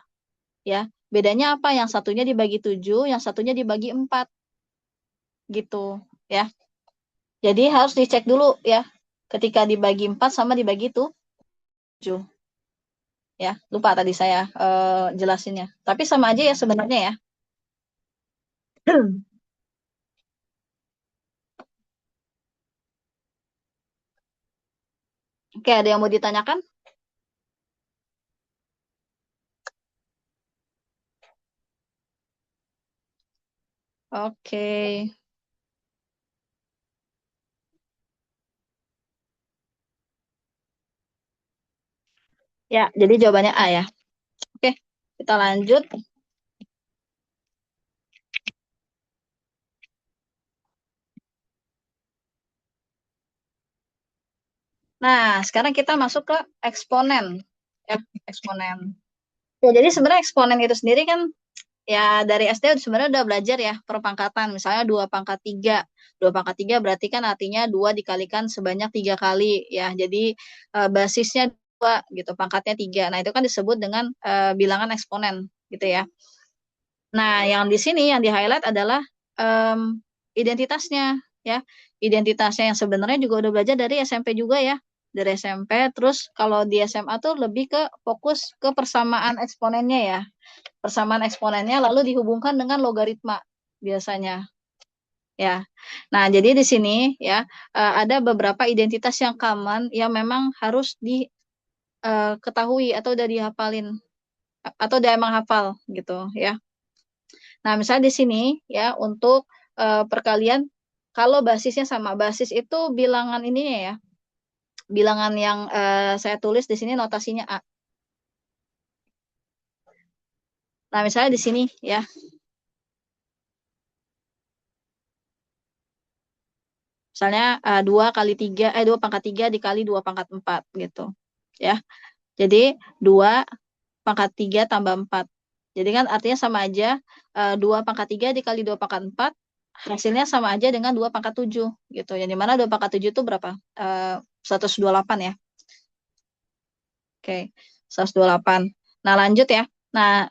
Ya. Bedanya apa? Yang satunya dibagi 7, yang satunya dibagi 4. Gitu ya. Jadi harus dicek dulu ya. Ketika dibagi 4 sama dibagi 7. Ya, lupa tadi saya jelasinnya. Tapi sama aja ya sebenarnya ya. Oke, ada yang mau ditanyakan? Oke. Ya, jadi jawabannya A ya. Oke, kita lanjut. Nah, sekarang kita masuk ke eksponen. Ya, eksponen. Ya, jadi sebenarnya eksponen itu sendiri kan ya dari SD sebenarnya udah belajar ya perpangkatan. Misalnya 2 pangkat 3. 2 pangkat 3 berarti kan artinya 2 dikalikan sebanyak 3 kali ya. Jadi basisnya 2 gitu, pangkatnya 3. Nah, itu kan disebut dengan bilangan eksponen gitu ya. Nah, yang di sini yang di-highlight adalah identitasnya ya. Identitasnya yang sebenarnya juga udah belajar dari SMP juga ya. Dari SMP, terus kalau di SMA tuh lebih ke fokus ke persamaan eksponennya ya. Persamaan eksponennya lalu dihubungkan dengan logaritma biasanya ya. Nah, jadi di sini ya ada beberapa identitas yang common yang memang harus diketahui atau udah dihafalin atau udah emang hafal gitu ya. Nah, misalnya di sini ya untuk perkalian kalau basisnya sama, basis itu bilangan ininya ya. Bilangan yang saya tulis di sini notasinya A. Nah, misalnya di sini ya. Misalnya 2 kali 3, 2 pangkat 3 dikali 2 pangkat 4 gitu. Ya. Jadi 2 pangkat 3 tambah 4. Jadi kan artinya sama aja 2 pangkat 3 dikali 2 pangkat 4 hasilnya sama aja dengan 2 pangkat 7 gitu. Yang dimana 2 pangkat 7 itu berapa? 128 ya. Oke, 128. Nah, lanjut ya. Nah,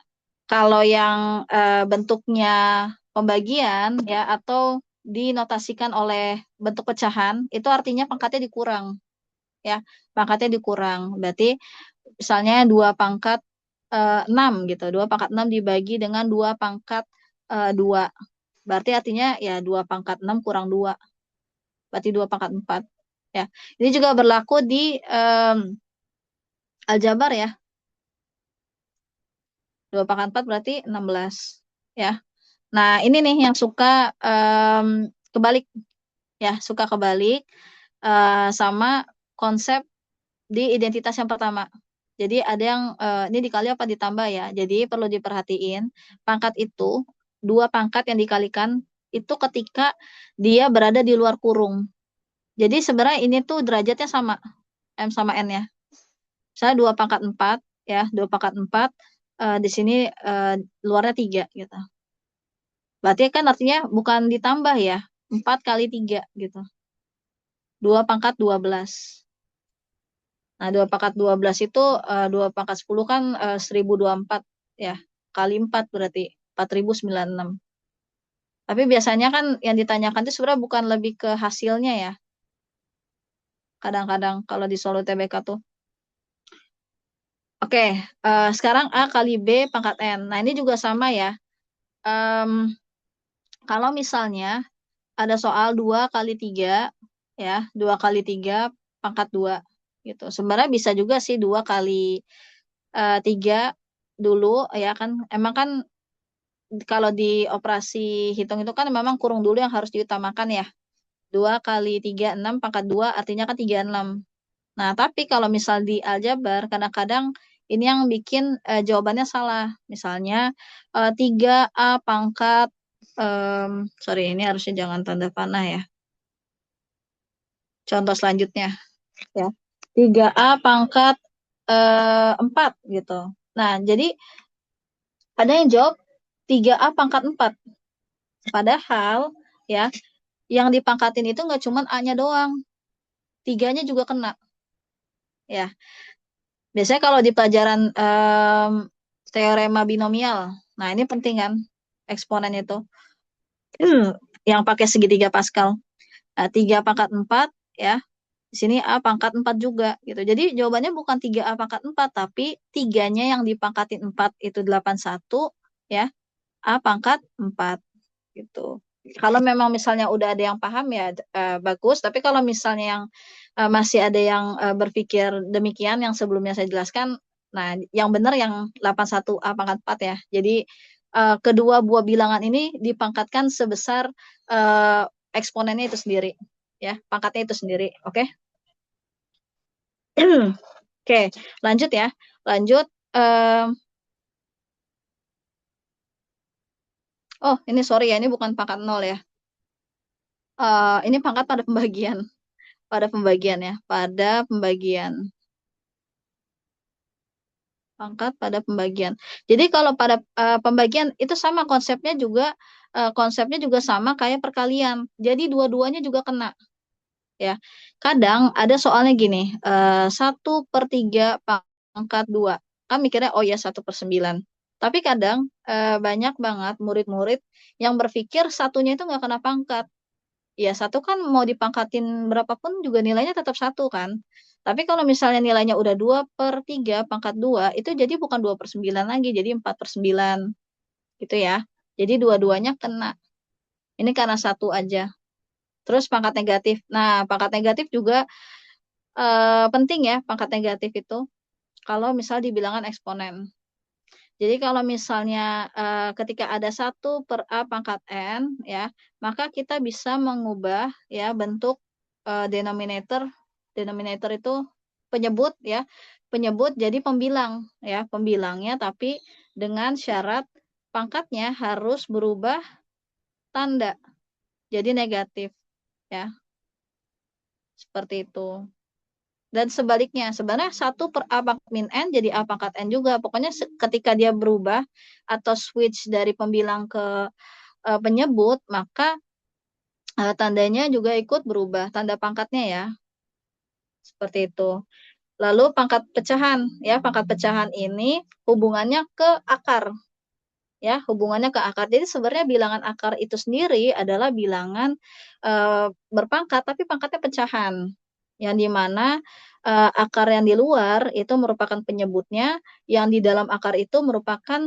kalau yang bentuknya pembagian ya atau dinotasikan oleh bentuk pecahan, itu artinya pangkatnya dikurang ya. Pangkatnya dikurang. Berarti misalnya 2 pangkat 6 gitu. 2 pangkat 6 dibagi dengan 2 pangkat 2. Berarti artinya ya 2 pangkat 6 kurang 2. Berarti 2 pangkat 4. Ya. Ini juga berlaku di aljabar ya. 2 pangkat 4 berarti 16. Ya. Nah, ini nih yang suka kebalik. Ya, suka kebalik sama konsep di identitas yang pertama. Jadi ada yang ini dikali apa ditambah ya. Jadi perlu diperhatiin pangkat itu 2 pangkat yang dikalikan itu ketika dia berada di luar kurung. Jadi sebenarnya ini tuh derajatnya sama M sama N ya. Misalnya 2 pangkat 4 ya, 2 pangkat 4 di sini luarnya 3 gitu. Berarti kan artinya bukan ditambah ya, 4 kali 3 gitu. 2 pangkat 12. Nah, 2 pangkat 12 itu 2 pangkat 10 kan 1024 ya. Kali 4 berarti 4096. Tapi biasanya kan yang ditanyakan itu sebenarnya bukan lebih ke hasilnya ya. Kadang-kadang kalau di Solo TBK tuh. Oke, sekarang A kali B pangkat N. Nah, ini juga sama ya. Kalau misalnya ada soal 2 kali 3 ya, 2 kali 3 pangkat 2 gitu. Sebenarnya bisa juga sih 2 kali 3 dulu ya kan. Emang kan kalau di operasi hitung itu kan memang kurung dulu yang harus diutamakan ya. 2 kali 3 6 pangkat 2 artinya kan 36. Nah, tapi kalau misal di aljabar kadang-kadang ini yang bikin jawabannya salah. Misalnya 3A pangkat sorry ini harusnya jangan tanda panah ya. Contoh selanjutnya ya. 3A pangkat 4 gitu. Nah, jadi ada yang jawab 3A pangkat 4. Padahal ya, yang dipangkatin itu nggak cuma A-nya doang. 3-nya juga kena. Ya, biasanya kalau di pelajaran teorema binomial, nah ini penting kan, eksponen itu. Yang pakai segitiga Pascal. 3 pangkat 4 ya, di sini A pangkat 4 juga gitu. Jadi jawabannya bukan 3A pangkat 4, tapi 3-nya yang dipangkatin 4 itu 81 ya, A pangkat 4 gitu. Kalau memang misalnya udah ada yang paham ya bagus, tapi kalau misalnya yang masih ada yang berpikir demikian yang sebelumnya saya jelaskan, nah yang benar yang 81A pangkat 4 ya. Jadi kedua buah bilangan ini dipangkatkan sebesar eksponennya itu sendiri ya, pangkatnya itu sendiri. Oke. Oke, lanjut ya. Lanjut. Oh, ini sorry ya, ini bukan pangkat 0 ya. Ini pangkat pada pembagian. Pada pembagian ya. Pada pembagian. Pangkat pada pembagian. Jadi kalau pada pembagian itu sama konsepnya juga sama kayak perkalian. Jadi dua-duanya juga kena. Ya, kadang ada soalnya gini, 1/3 pangkat 2. Kan mikirnya, oh ya 1/9. Tapi kadang banyak banget murid-murid yang berpikir satunya itu nggak kena pangkat. Ya, 1 kan mau dipangkatin berapapun juga nilainya tetap 1 kan. Tapi kalau misalnya nilainya udah 2/3 pangkat 2, itu jadi bukan 2/9 lagi, jadi 4/9. Gitu ya. Jadi dua-duanya kena. Ini karena 1 aja. Terus pangkat negatif. Nah, pangkat negatif juga penting ya, pangkat negatif itu. Kalau misal di bilangan eksponen. Jadi kalau misalnya ketika ada 1/A pangkat N, ya, maka kita bisa mengubah ya bentuk denominator. Denominator itu penyebut ya, penyebut jadi pembilang ya, pembilangnya tapi dengan syarat pangkatnya harus berubah tanda jadi negatif ya, seperti itu. Dan sebaliknya, sebenarnya 1/A pangkat min N jadi A pangkat N juga. Pokoknya ketika dia berubah atau switch dari pembilang ke penyebut, maka tandanya juga ikut berubah, tanda pangkatnya ya. Seperti itu. Lalu pangkat pecahan, ya pangkat pecahan ini hubungannya ke akar. Ya, hubungannya ke akar. Jadi sebenarnya bilangan akar itu sendiri adalah bilangan berpangkat, tapi pangkatnya pecahan. Yang dimana akar yang di luar itu merupakan penyebutnya, yang di dalam akar itu merupakan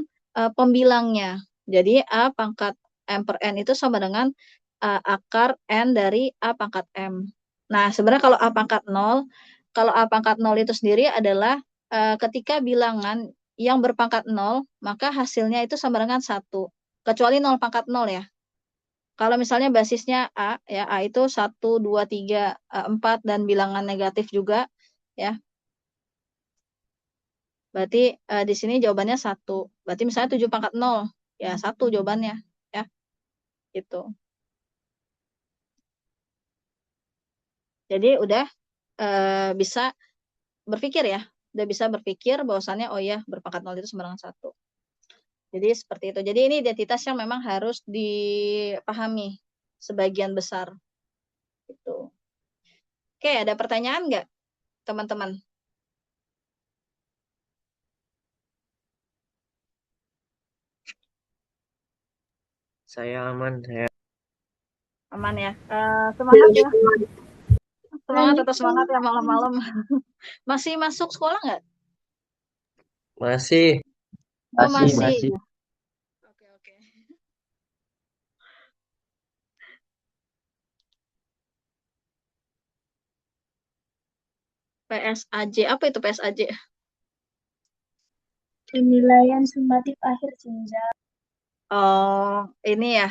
pembilangnya. Jadi A pangkat M per N itu sama dengan akar N dari A pangkat M. Nah, sebenarnya kalau A pangkat 0, kalau A pangkat 0 itu sendiri adalah ketika bilangan yang berpangkat 0, maka hasilnya itu sama dengan 1. Kecuali 0 pangkat 0 ya. Kalau misalnya basisnya A, ya A itu 1, 2, 3, 4, dan bilangan negatif juga, ya. Berarti di sini jawabannya 1. Berarti misalnya 7 pangkat 0. Ya, 1 jawabannya. Ya, gitu. Jadi udah bisa berpikir ya. Udah bisa berpikir bahwasannya, oh ya, berpangkat 0 itu sama dengan 1. Jadi seperti itu. Jadi ini identitas yang memang harus dipahami sebagian besar. Gitu. Oke, ada pertanyaan nggak, teman-teman? Saya aman, saya. Aman ya. Semangat ya. Semangat, Lanjut tetap semangat ya malam-malam. Masih masuk sekolah nggak? Masih. Oh, Masih. masih. Oke, oke. PSAJ, apa itu PSAJ? penilaian sumatif akhir jenjang. Oh, ini ya.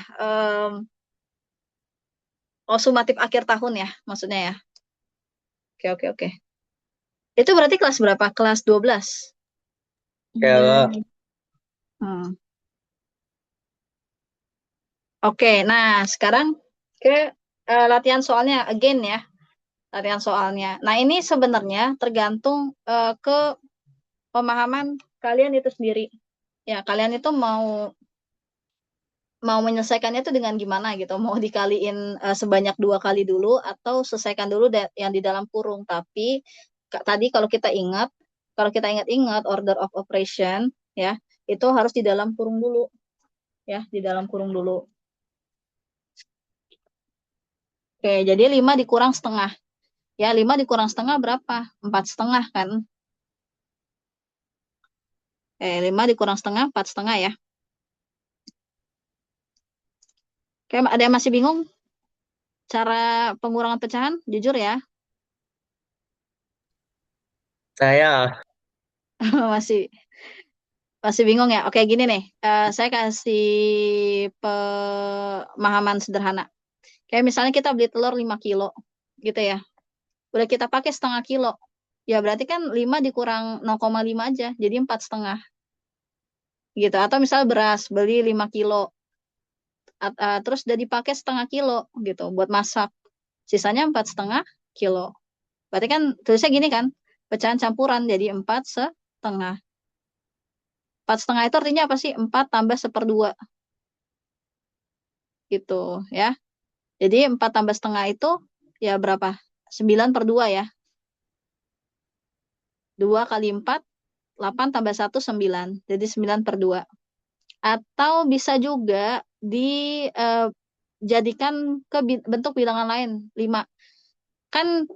Oh, sumatif akhir tahun ya, maksudnya ya. Oke, oke, oke. Itu berarti kelas berapa? Kelas 12? Kalau Hmm. Oke, nah sekarang ke latihan soalnya again ya. Latihan soalnya. Nah, ini sebenarnya tergantung ke pemahaman kalian itu sendiri. Ya, kalian itu mau menyelesaikannya itu dengan gimana gitu. Mau dikaliin sebanyak 2 kali dulu atau selesaikan dulu yang di dalam kurung. Tapi tadi kalau kita ingat-ingat order of operation ya, itu harus di dalam kurung dulu ya, di dalam kurung dulu. Oke, jadi 5 dikurang setengah. Ya, 5 dikurang setengah berapa? 4,5 kan? 5 dikurang setengah, 4,5 ya. Oke, ada yang masih bingung cara pengurangan pecahan? Jujur ya, saya masih masih bingung ya. Oke, gini nih, saya kasih pemahaman sederhana. Kayak misalnya kita beli telur 5 kilo, gitu ya. Udah kita pakai setengah kilo. Ya berarti kan 5 dikurang 0,5 aja, jadi 4,5. Gitu. Atau misalnya beras, beli 5 kilo. Terus udah dipakai setengah kilo, gitu, buat masak. Sisanya 4,5 kilo. Berarti kan tulisnya gini kan, pecahan campuran, jadi 4,5. 4,5 itu artinya apa sih? 4 tambah 1/2. Gitu ya. Jadi 4 tambah setengah itu ya berapa? 9/2 ya. 2 kali 4, 8 tambah 1, 9. Jadi 9/2. Atau bisa juga dijadikan ke bentuk bilangan lain, 5. Kan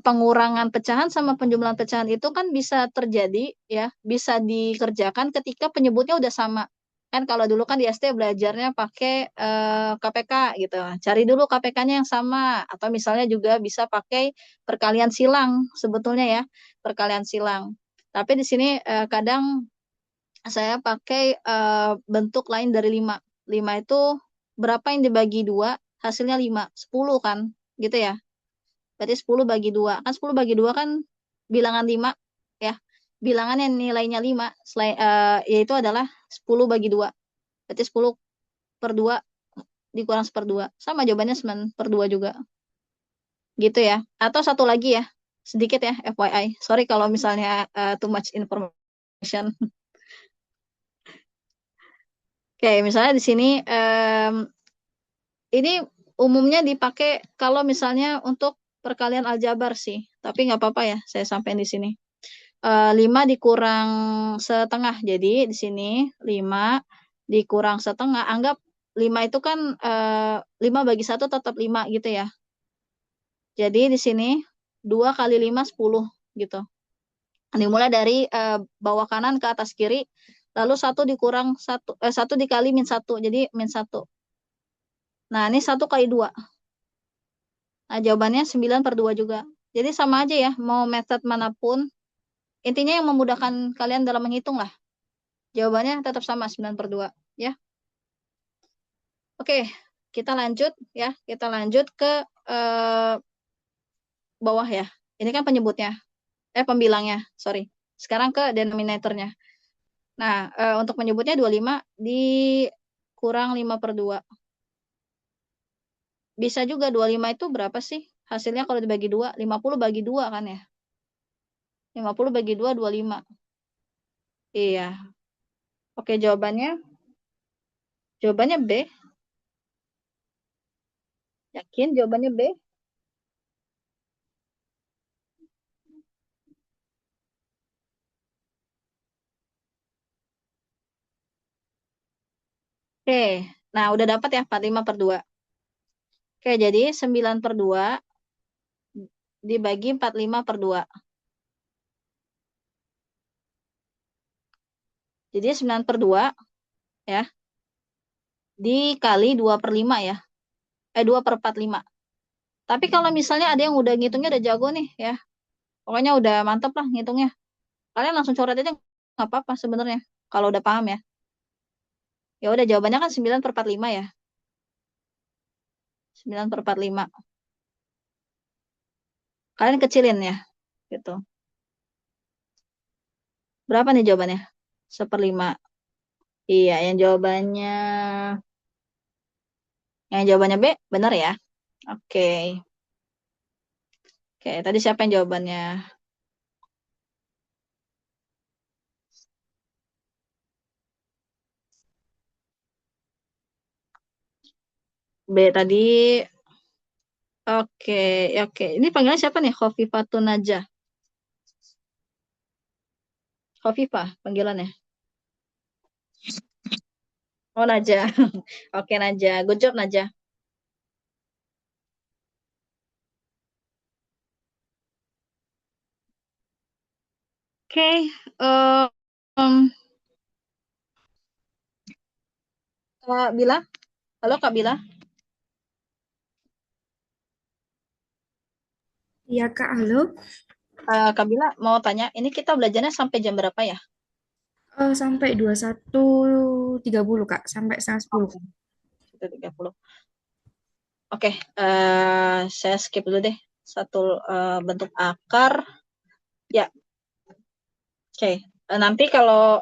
pengurangan pecahan sama penjumlahan pecahan itu kan bisa terjadi ya, bisa dikerjakan ketika penyebutnya udah sama. Kan kalau dulu kan di SD belajarnya pakai KPK gitu. Cari dulu KPK-nya yang sama, atau misalnya juga bisa pakai perkalian silang sebetulnya ya, perkalian silang. Tapi di sini kadang saya pakai bentuk lain dari 5. 5 itu berapa yang dibagi 2, hasilnya 5, 10 kan, gitu ya. Berarti 10 bagi 2. Kan 10 bagi 2 kan bilangan 5 ya. Bilangan yang nilainya 5 yaitu adalah 10 bagi 2. Berarti 10/2 dikurang 1/2. Sama jawabannya 9/2 juga. Gitu ya. Atau satu lagi ya. Sedikit ya FYI. Sorry kalau misalnya too much information. Oke, misalnya di sini ini umumnya dipakai kalau misalnya untuk perkalian aljabar sih. Tapi nggak apa-apa ya, saya sampaikan di sini. 5 dikurang setengah. Jadi di sini 5 dikurang setengah. Anggap 5 itu kan 5 bagi 1 tetap 5 gitu ya. Jadi di sini 2 kali 5, 10 gitu. Dimulai dari bawah kanan ke atas kiri. Lalu 1 dikurang 1, 1 dikali min 1. Jadi min 1. Nah, ini 1 kali 2. Nah, jawabannya 9/2 juga. Jadi sama aja ya, mau method manapun. Intinya yang memudahkan kalian dalam menghitung lah. Jawabannya tetap sama 9/2 ya. Oke, kita lanjut ya. Kita lanjut ke bawah ya. Ini kan penyebutnya. Pembilangnya, sorry. Sekarang ke denominatornya. Nah, untuk menyebutnya 25 dikurang 5/2. Bisa juga 25 itu berapa sih? Hasilnya kalau dibagi 2, 50 bagi 2 kan ya? 50 bagi 2, 25. Iya. Oke, jawabannya B. Yakin jawabannya B? Oke. Nah, udah dapat ya 45/2. Oke, jadi 9/2 dibagi 45/2. Jadi 9/2 ya, dikali 2/5 ya. 2/45. Tapi kalau misalnya ada yang udah ngitungnya udah jago nih ya, pokoknya udah mantep lah ngitungnya. Kalian langsung coret aja nggak apa-apa sebenarnya, kalau udah paham ya. Ya udah jawabannya kan 9/45 ya. 9/45. Kalian kecilin ya, gitu. Berapa nih jawabannya? 1/5. Iya, yang jawabannya B, benar ya? Oke. Oke, tadi siapa yang jawabannya? B tadi. Oke, oke. Ini panggilan siapa nih? Khofifatun Najah. Khofifah panggilannya. Oh, Najah. Oke, Najah. Good job, Najah. Oke, em, Kak Bila. Halo, Kak Bila. Iya, Kak, halo. Kak Bila mau tanya, ini kita belajarnya sampai jam berapa ya? Sampai 21.30, Kak. Sampai setengah 10. Oke, 1:30. Oke, saya skip dulu deh. Satu bentuk akar. Ya, oke. Nanti kalau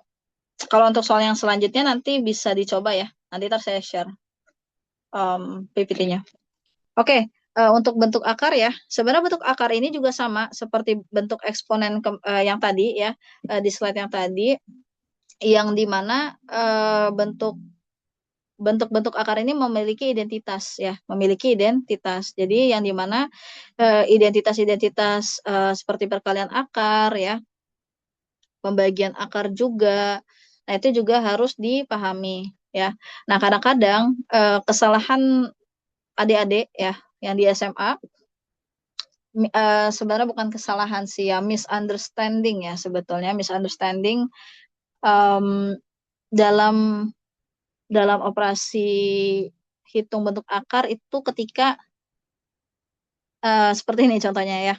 untuk soal yang selanjutnya nanti bisa dicoba ya. Nanti ntar saya share PPT-nya. Oke, untuk bentuk akar ya. Sebenarnya bentuk akar ini juga sama seperti bentuk eksponen yang tadi ya, di slide yang tadi, yang dimana bentuk-bentuk akar ini memiliki identitas ya, memiliki identitas. Jadi yang dimana identitas-identitas seperti perkalian akar ya, pembagian akar juga. Nah, itu juga harus dipahami ya. Nah, kadang-kadang kesalahan adik-adik ya yang di SMA sebenarnya bukan kesalahan sih ya, misunderstanding ya, sebetulnya misunderstanding em, dalam dalam operasi hitung bentuk akar itu ketika seperti ini contohnya ya,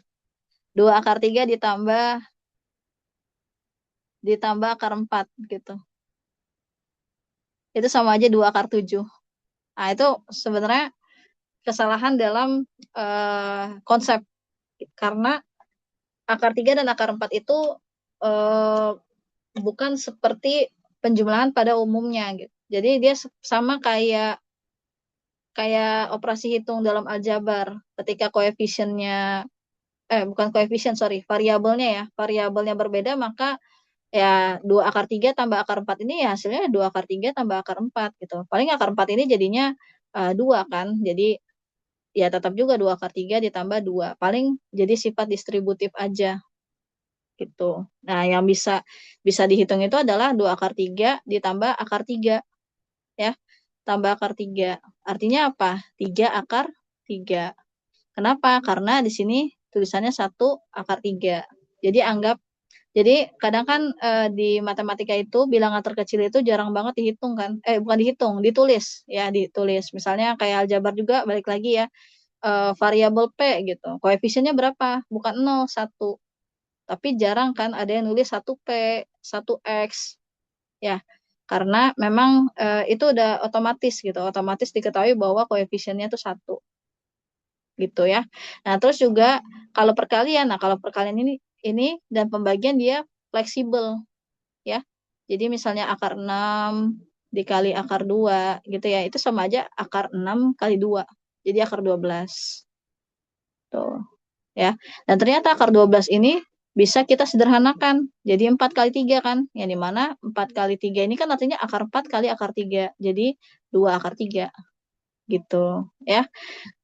2 akar 3 ditambah akar 4 gitu, itu sama aja 2 akar 7. Nah, itu sebenarnya kesalahan dalam konsep, karena akar 3 dan akar 4 itu eh, bukan seperti penjumlahan pada umumnya gitu. Jadi dia sama kayak kayak operasi hitung dalam aljabar. Ketika koefisiennya bukan koefisien, sorry, variabelnya ya. Variabelnya berbeda, maka ya 2 akar 3 tambah akar 4 ini ya hasilnya 2 akar 3 tambah akar 4 gitu. Paling akar 4 ini jadinya 2 kan. Jadi ya tetap juga 2 akar 3 ditambah 2. Paling jadi sifat distributif aja gitu. Nah, yang bisa bisa dihitung itu adalah 2 akar 3 ditambah akar 3 ya. Tambah akar 3. Artinya apa? 3 akar 3. Kenapa? Karena di sini tulisannya 1 akar 3. Jadi kadang kan di matematika itu bilangan terkecil itu jarang banget dihitung kan. Bukan dihitung, ditulis ya, ditulis. Misalnya kayak aljabar juga balik lagi ya. Variabel P gitu. Koefisiennya berapa? Bukan 0, 1. Tapi jarang kan ada yang nulis 1P, 1X. Ya, karena memang itu udah otomatis gitu. Otomatis diketahui bahwa koefisiennya itu 1 gitu ya. Nah, terus juga kalau perkalian ini dan pembagian dia fleksibel ya. Jadi misalnya akar 6 dikali akar 2 gitu ya, itu sama aja akar 6 kali 2. Jadi akar 12. Tuh, ya. Dan ternyata akar 12 ini bisa kita sederhanakan. Jadi 4 kali 3 kan, yang dimana 4 kali 3 ini kan artinya akar 4 kali akar 3. Jadi 2 akar 3 gitu ya.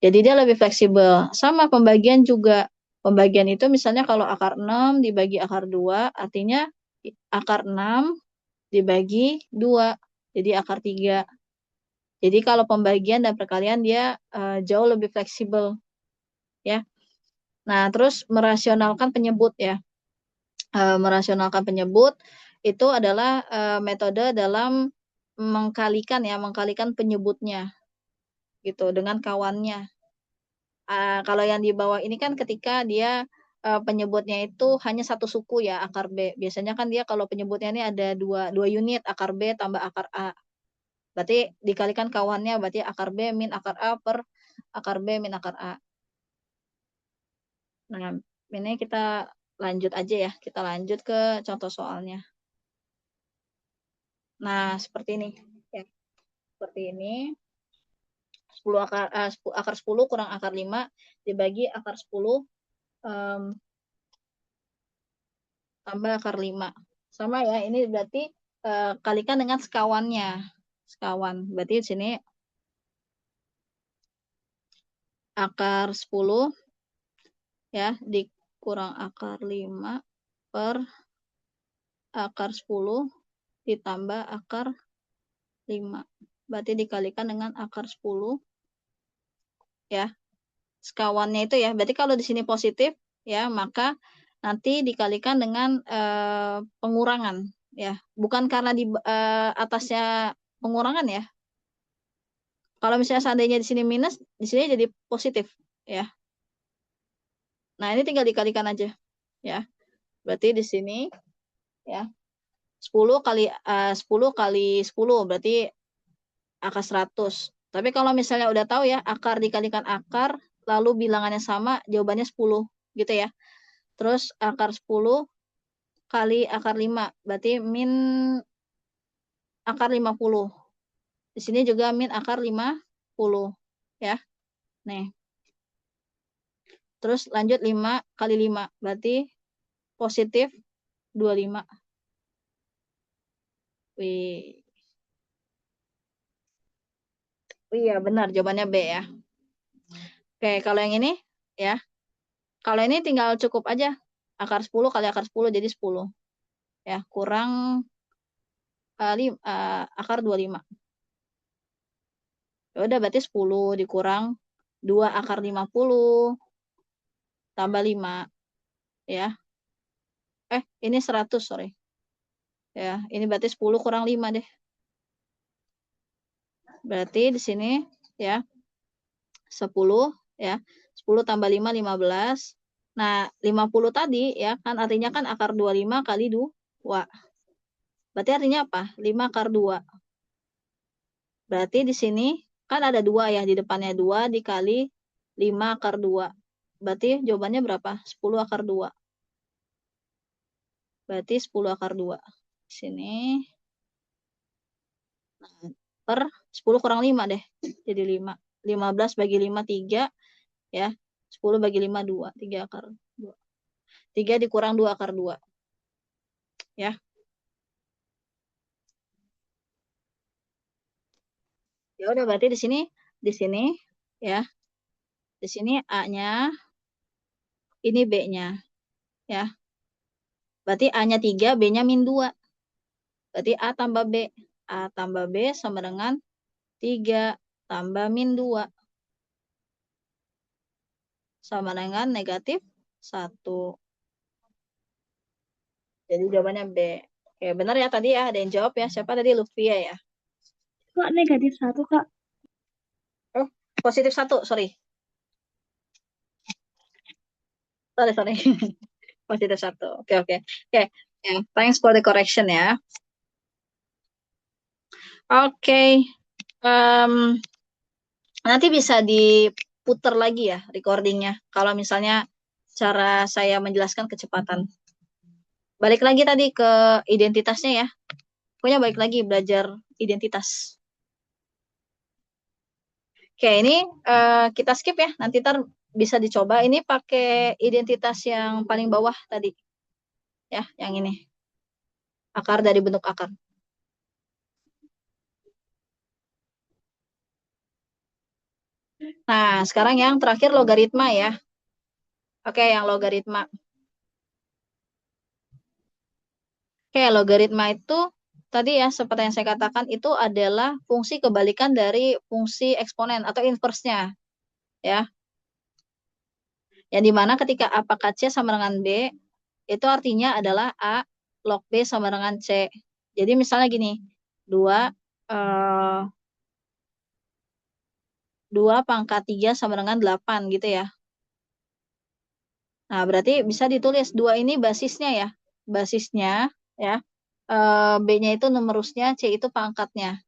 Jadi dia lebih fleksibel. Sama pembagian juga. Pembagian itu misalnya kalau akar 6 dibagi akar 2, artinya akar 6 dibagi 2, jadi akar 3. Jadi kalau pembagian dan perkalian dia jauh lebih fleksibel ya. Nah, terus merasionalkan penyebut ya. Merasionalkan penyebut itu adalah metode dalam mengkalikan penyebutnya gitu dengan kawannya. Kalau yang di bawah ini kan ketika dia penyebutnya itu hanya satu suku ya, akar B. Biasanya kan dia kalau penyebutnya ini ada dua unit, akar B tambah akar A. Berarti dikalikan kawannya, berarti akar B min akar A per akar B min akar A. Nah, ini kita lanjut aja ya. Kita lanjut ke contoh soalnya. Nah, seperti ini. Ya. Seperti ini. 10 akar 10 kurang akar 5 dibagi akar 10 tambah akar 5. Sama ya, ini berarti kalikan dengan sekawannya. Sekawan. Berarti di sini akar 10 ya dikurang akar 5 per akar 10 ditambah akar 5. Berarti dikalikan dengan akar 10 ya. Sekawannya itu ya. Berarti kalau di sini positif ya, maka nanti dikalikan dengan pengurangan ya. Bukan karena di atasnya pengurangan ya. Kalau misalnya seandainya di sini minus, di sini jadi positif ya. Nah, ini tinggal dikalikan aja ya. Berarti di sini ya 10 kali 10 berarti akar 100. Tapi kalau misalnya udah tahu ya akar dikalikan akar lalu bilangannya sama, jawabannya 10 gitu ya. Terus akar 10 kali akar 5 berarti min akar 50. Di sini juga min akar 50 ya. Nih. Terus lanjut 5 kali 5 berarti positif 25. Wih. Iya benar jawabannya B ya. Oke, kalau yang ini ya. Kalau ini tinggal cukup aja akar 10 kali akar 10 jadi 10. Ya, kurang akar 25. Ya udah berarti 10 dikurang 2 akar 50 tambah 5 ya. Ini 100 sorry. Ya, ini berarti 10 kurang 5 deh. Berarti di sini ya 10 ya. 10 tambah 5 15. Nah, 50 tadi ya kan artinya kan akar 25 kali 2. Berarti artinya apa? 5 akar 2. Berarti di sini kan ada 2 ya, di depannya 2 dikali 5 akar 2. Berarti jawabannya berapa? 10 akar 2. Berarti 10 akar 2. Di sini. Nah, per 10 kurang 5 deh. Jadi 5. 15 bagi 5, 3. Ya. 10 bagi 5, 2. 3 akar 2. 3 dikurang 2 akar 2. Ya. Ya udah berarti di sini ya. Di sini A-nya, ini B-nya. Ya. Berarti A-nya 3, B-nya min 2. Berarti A tambah B. A tambah B sama dengan 3 tambah min 2. Sama dengan negatif 1. Jadi jawabannya B. Oke, benar ya tadi ya. Ada yang jawab ya. Siapa tadi? Lufia ya. Kok negatif 1, Kak? Oh, positif 1. Sorry. Sorry. Positif 1. Oke. Ya, thanks for the correction ya. Oke. Nanti bisa diputar lagi ya recordingnya. Kalau misalnya cara saya menjelaskan kecepatan. balik lagi tadi ke identitasnya ya. Pokoknya balik lagi belajar identitas. Oke, ini kita skip ya. Nanti ntar bisa dicoba. Ini pakai identitas yang paling bawah tadi. Ya, yang ini. Akar dari bentuk akar. Nah, sekarang yang terakhir logaritma ya. Oke, yang logaritma. Oke, logaritma itu tadi ya seperti yang saya katakan itu adalah fungsi kebalikan dari fungsi eksponen atau inverse-nya ya. Yang dimana ketika A pangkat C sama dengan B itu artinya adalah A log B sama dengan C. Jadi misalnya gini, 2 eh, 2 pangkat 3 sama dengan 8 gitu ya. Nah, berarti bisa ditulis 2 ini basisnya ya. Basisnya ya. B-nya itu numerusnya, C itu pangkatnya.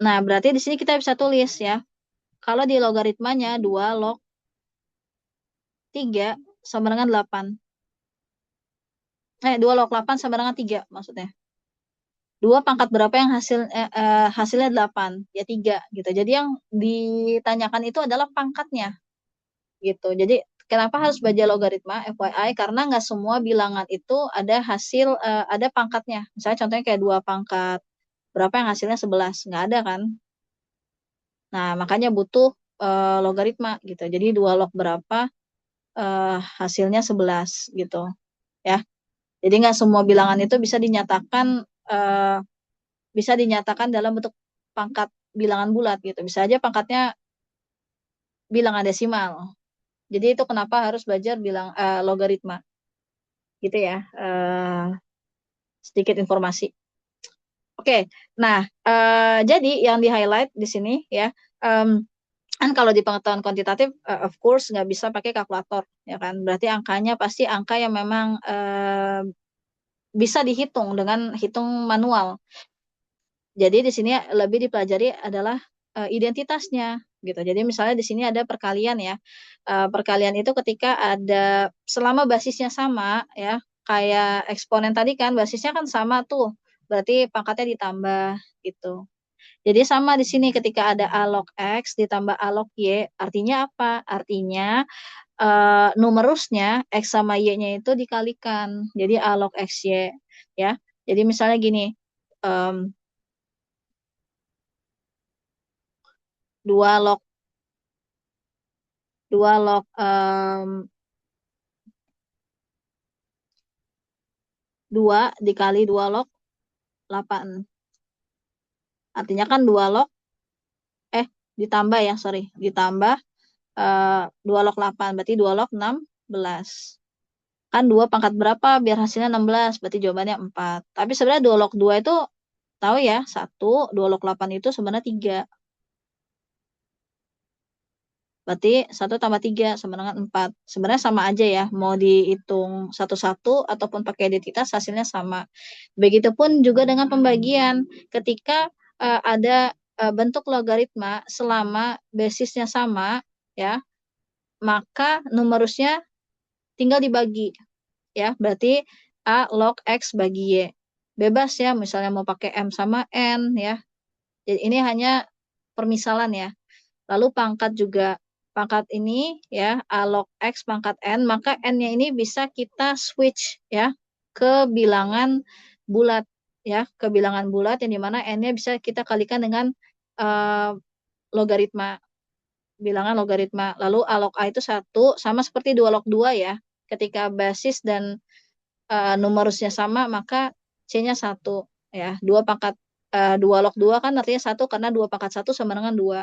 Nah, berarti di sini kita bisa tulis ya. Kalau di logaritmanya 2 log 3 sama dengan 8. 2 log 8 sama dengan 3 maksudnya. 2 pangkat berapa yang hasilnya 8? Ya 3 gitu. Jadi yang ditanyakan itu adalah pangkatnya gitu. Jadi kenapa harus belajar logaritma FYI? Karena nggak semua bilangan itu ada ada pangkatnya. Misalnya contohnya kayak 2 pangkat berapa yang hasilnya 11. Nggak ada kan? Nah, makanya butuh logaritma gitu. Jadi 2 log berapa hasilnya 11 gitu ya. Jadi nggak semua bilangan itu eh, bisa dinyatakan dalam bentuk pangkat bilangan bulat gitu. Bisa aja pangkatnya bilangan desimal. Jadi itu kenapa harus belajar logaritma gitu ya. Sedikit informasi. Oke, nah jadi yang di highlight di sini ya. Kan kalau di pengetahuan kuantitatif, of course nggak bisa pakai kalkulator, ya kan? Berarti angkanya pasti angka yang memang bisa dihitung dengan hitung manual. Jadi di sini lebih dipelajari adalah identitasnya, gitu. Jadi misalnya di sini ada perkalian ya. Perkalian itu ketika ada selama basisnya sama, ya, kayak eksponen tadi kan basisnya kan sama tuh, berarti pangkatnya ditambah, gitu. Jadi sama di sini ketika ada A log X ditambah A log Y, artinya apa? Artinya numerusnya X sama Y-nya itu dikalikan. Jadi A log XY, ya. Jadi misalnya gini, em, 2 log 2 log 2 dikali 2 log 8. Artinya kan 2 log ditambah ya, sorry, ditambah 2 log 8, berarti 2 log 16. Kan 2 pangkat berapa biar hasilnya 16, berarti jawabannya 4. Tapi sebenarnya 2 log 2 itu tahu ya, 1, 2 log 8 itu sebenarnya 3. Berarti 1 tambah 3 sama dengan 4. Sebenarnya sama aja ya, mau dihitung satu-satu ataupun pakai identitas hasilnya sama. Begitupun juga dengan pembagian. Ketika ada bentuk logaritma selama basisnya sama, ya, maka numerusnya tinggal dibagi, ya. Berarti A log X bagi Y. Bebas ya, misalnya mau pakai M sama N, ya. Jadi ini hanya permisalan ya. Lalu pangkat juga, pangkat ini ya A log X pangkat N, maka N-nya ini bisa kita switch ya ke bilangan bulat ya, ke bilangan bulat yang dimana N-nya bisa kita kalikan dengan uh, logaritma, bilangan logaritma. Lalu A log A itu 1, sama seperti 2 log 2 ya. Ketika basis dan numerusnya sama, maka C-nya 1 ya. 2 pangkat 2 log 2 kan artinya 1 karena 2 pangkat 1 sama dengan 2.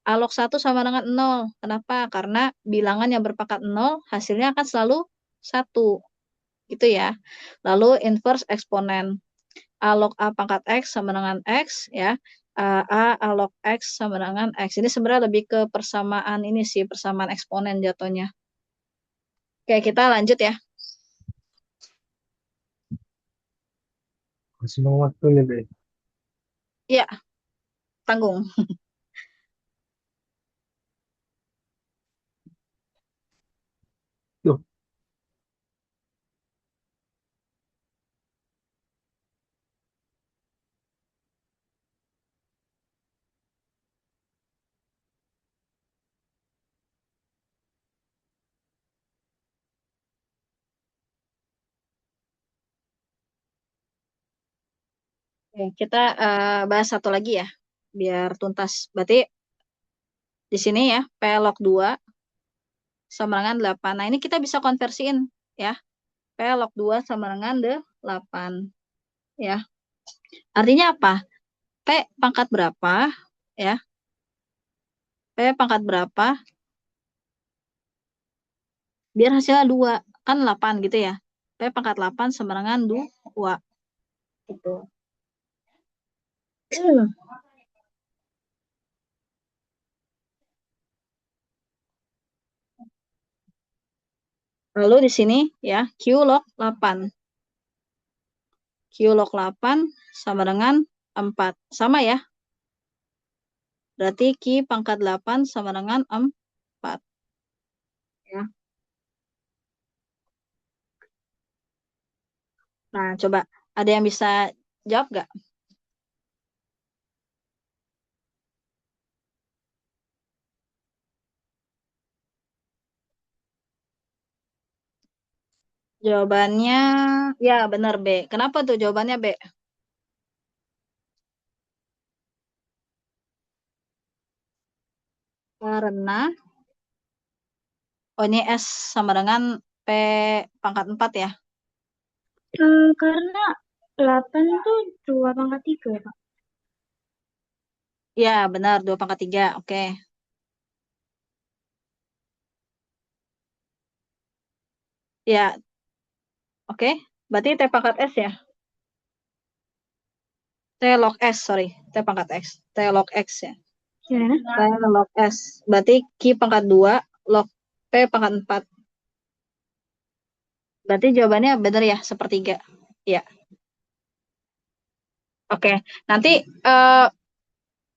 A log 1 sama dengan 0. Kenapa? Karena bilangan yang berpangkat 0 hasilnya akan selalu 1. Gitu ya. Lalu inverse eksponen. A log A pangkat X sama dengan X ya. A log X sama dengan X. Ini sebenarnya lebih ke persamaan ini sih, persamaan eksponen jatuhnya. Oke, kita lanjut ya. Masih mau waktu nih, Be. Ya, tanggung. Tuh, Oke, kita bahas satu lagi ya, biar tuntas. Berarti di sini ya, P log 2 sama dengan 8. Nah, ini kita bisa konversiin ya. P log 2 sama dengan 8 ya. Artinya apa? P pangkat berapa ya? P pangkat berapa biar hasilnya 2. Kan 8 gitu ya. P pangkat 8 sama dengan 2 gitu. Lalu di sini ya, Q log 8. Q log 8 sama dengan 4. Sama ya. Berarti Q pangkat 8 sama dengan 4. Ya. Nah, coba ada yang bisa jawab nggak? Jawabannya ya benar B. Kenapa tuh jawabannya B? Karena ini S sama dengan P pangkat 4 ya. Karena 8 tuh 2 pangkat 3 ya, Kak. Ya, benar 2 pangkat 3. Oke. Ya, oke. Berarti T pangkat S ya. T log S, sorry. T pangkat X. T log X ya. Gimana? T log S. Berarti Q pangkat 2, log P pangkat 4. Berarti jawabannya benar ya, sepertiga. Ya. Oke. Nanti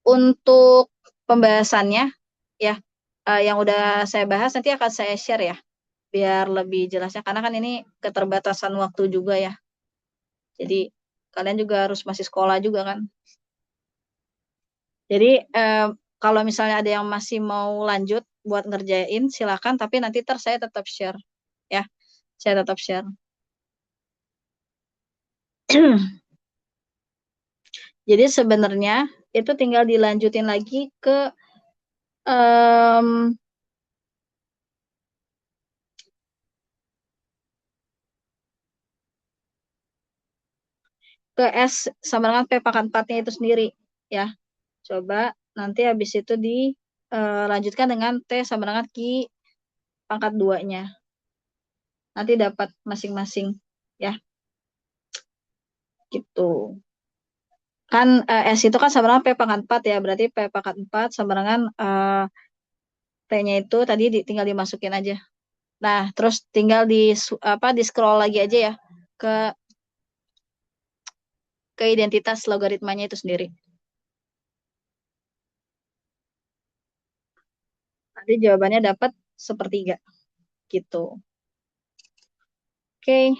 untuk pembahasannya ya, yang udah saya bahas nanti akan saya share ya, biar lebih jelasnya. Karena kan ini keterbatasan waktu juga ya. Jadi kalian juga harus masih sekolah juga kan. Jadi kalau misalnya ada yang masih mau lanjut buat ngerjain silakan, tapi nanti saya tetap share ya. Saya tetap share. Jadi sebenarnya itu tinggal dilanjutin lagi em, ke S sama dengan P pangkat 4-nya itu sendiri ya. Coba nanti habis itu dilanjutkan dengan T sama dengan Q pangkat 2-nya. Nanti dapat masing-masing ya. Gitu. Kan S itu kan sama dengan P pangkat 4 ya. Berarti P pangkat 4 sama dengan T-nya itu tadi tinggal dimasukin aja. Nah, terus tinggal di scroll lagi aja ya ke identitas logaritmanya itu sendiri. Nanti jawabannya dapat sepertiga gitu. Oke.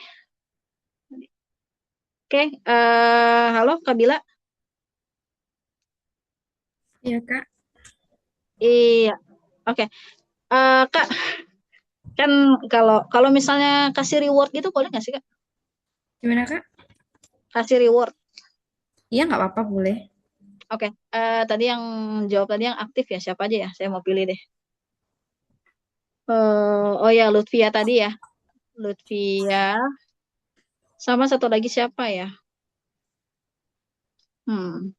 Oke, halo Kak Bila. Iya, Kak. Iya. Oke. Kak, kan kalau kalau misalnya kasih reward gitu boleh nggak sih Kak? Gimana, Kak? Kasih reward. Iya, nggak apa-apa, boleh. Oke. Tadi yang jawab tadi yang aktif ya, siapa aja ya? Saya mau pilih deh. Oh ya, Lutfia tadi ya. Lutfia. Sama satu lagi siapa ya? Hmm.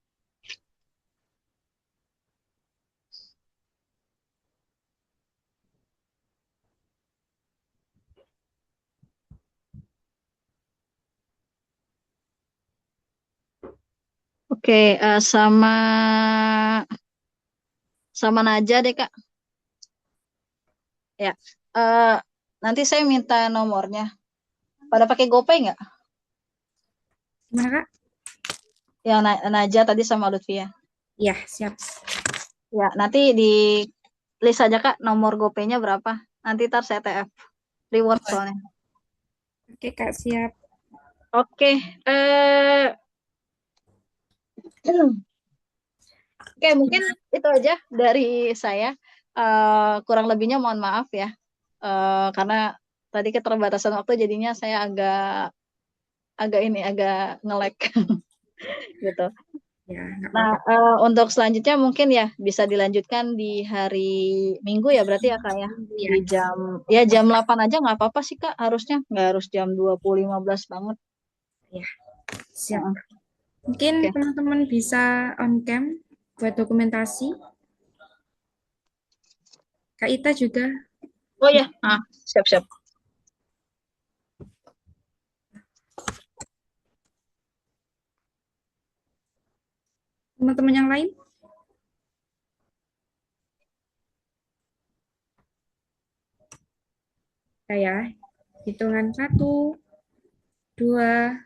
Oke, sama Naja deh Kak. Ya. Eh, nanti saya minta nomornya. Pada pakai GoPay nggak? Gimana, Kak? Yang Naja tadi sama Lutfia. Iya, siap. Ya, nanti di list aja Kak nomor GoPay-nya berapa. Nanti ntar saya TF. Reward soalnya. Oke, Kak, siap. Oke. Oke, mungkin itu aja dari saya. Kurang lebihnya mohon maaf ya. Karena tadi keterbatasan waktu jadinya saya agak agak nge-lag. gitu. Ya, nggak Nah, apa-apa. untuk selanjutnya mungkin ya bisa dilanjutkan di hari Minggu ya berarti ya Kak ya. Ya, Di jam 8 aja nggak apa-apa sih Kak harusnya. Nggak harus jam 20.15 banget. ya, siap. Heeh. Mungkin Oke. teman-teman bisa on cam buat dokumentasi. Kak Ita juga. Oh ya, siap-siap. Teman-teman yang lain. Saya hitungan 1, 2,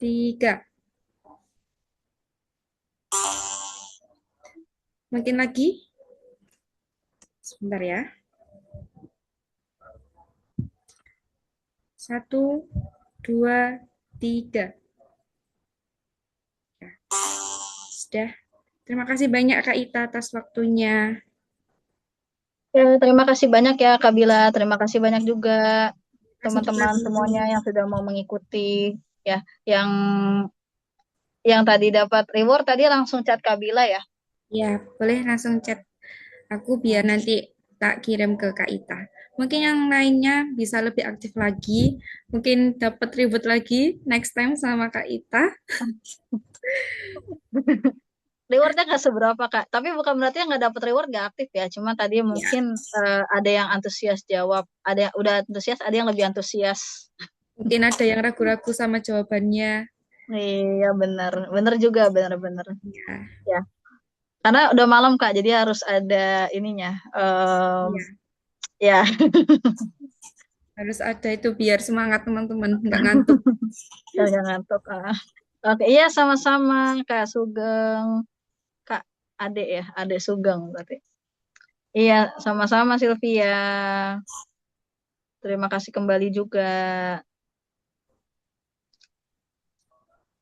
3. Mungkin lagi. Sebentar ya. 1, 2, 3. Ya, sudah. Terima kasih banyak Kak Ita atas waktunya. Ya, terima kasih banyak ya Kak Bila. Terima kasih banyak juga Terima kasih juga teman-teman semuanya yang sudah mau mengikuti ya. Yang tadi dapat reward tadi langsung chat Kak Bila ya. ya, boleh langsung chat aku biar nanti tak kirim ke Kak Ita. Mungkin yang lainnya bisa lebih aktif lagi, mungkin dapat ribut lagi next time sama Kak Ita. Rewardnya nggak seberapa Kak. Tapi bukan berarti yang nggak dapat reward nggak aktif ya. Cuma tadi Ya, mungkin ada yang antusias jawab. Ada yang udah antusias, ada yang lebih antusias. mungkin ada yang ragu-ragu sama jawabannya. Iya benar. Benar juga, benar-benar. Ya, Ya. Karena udah malam Kak, jadi harus ada ininya. iya. Ya. Harus ada itu biar semangat teman-teman, nggak ngantuk. Jangan ngantuk. Oke, iya sama-sama Kak Sugeng. Kak Ade ya, Ade Sugeng berarti. Iya, sama-sama Sylvia. Terima kasih kembali juga.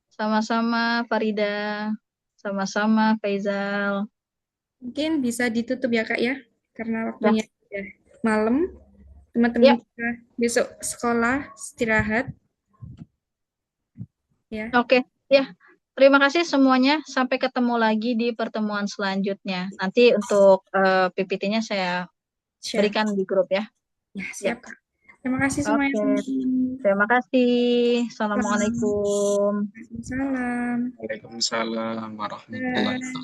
Sama-sama Farida. Sama-sama Faizal. Mungkin bisa ditutup ya Kak ya, karena Ya, waktunya sudah malam. Teman-teman ya, kita besok sekolah istirahat ya. oke. Ya, terima kasih semuanya. Sampai ketemu lagi di pertemuan selanjutnya. Nanti untuk PPT-nya saya Share. berikan di grup ya. Ya, Ya, siap Kak. Terima kasih semuanya oke. teman-teman. Terima kasih. Salam. Assalamualaikum. Salam. Waalaikumsalam warahmatullahi Bye. wabarakatuh.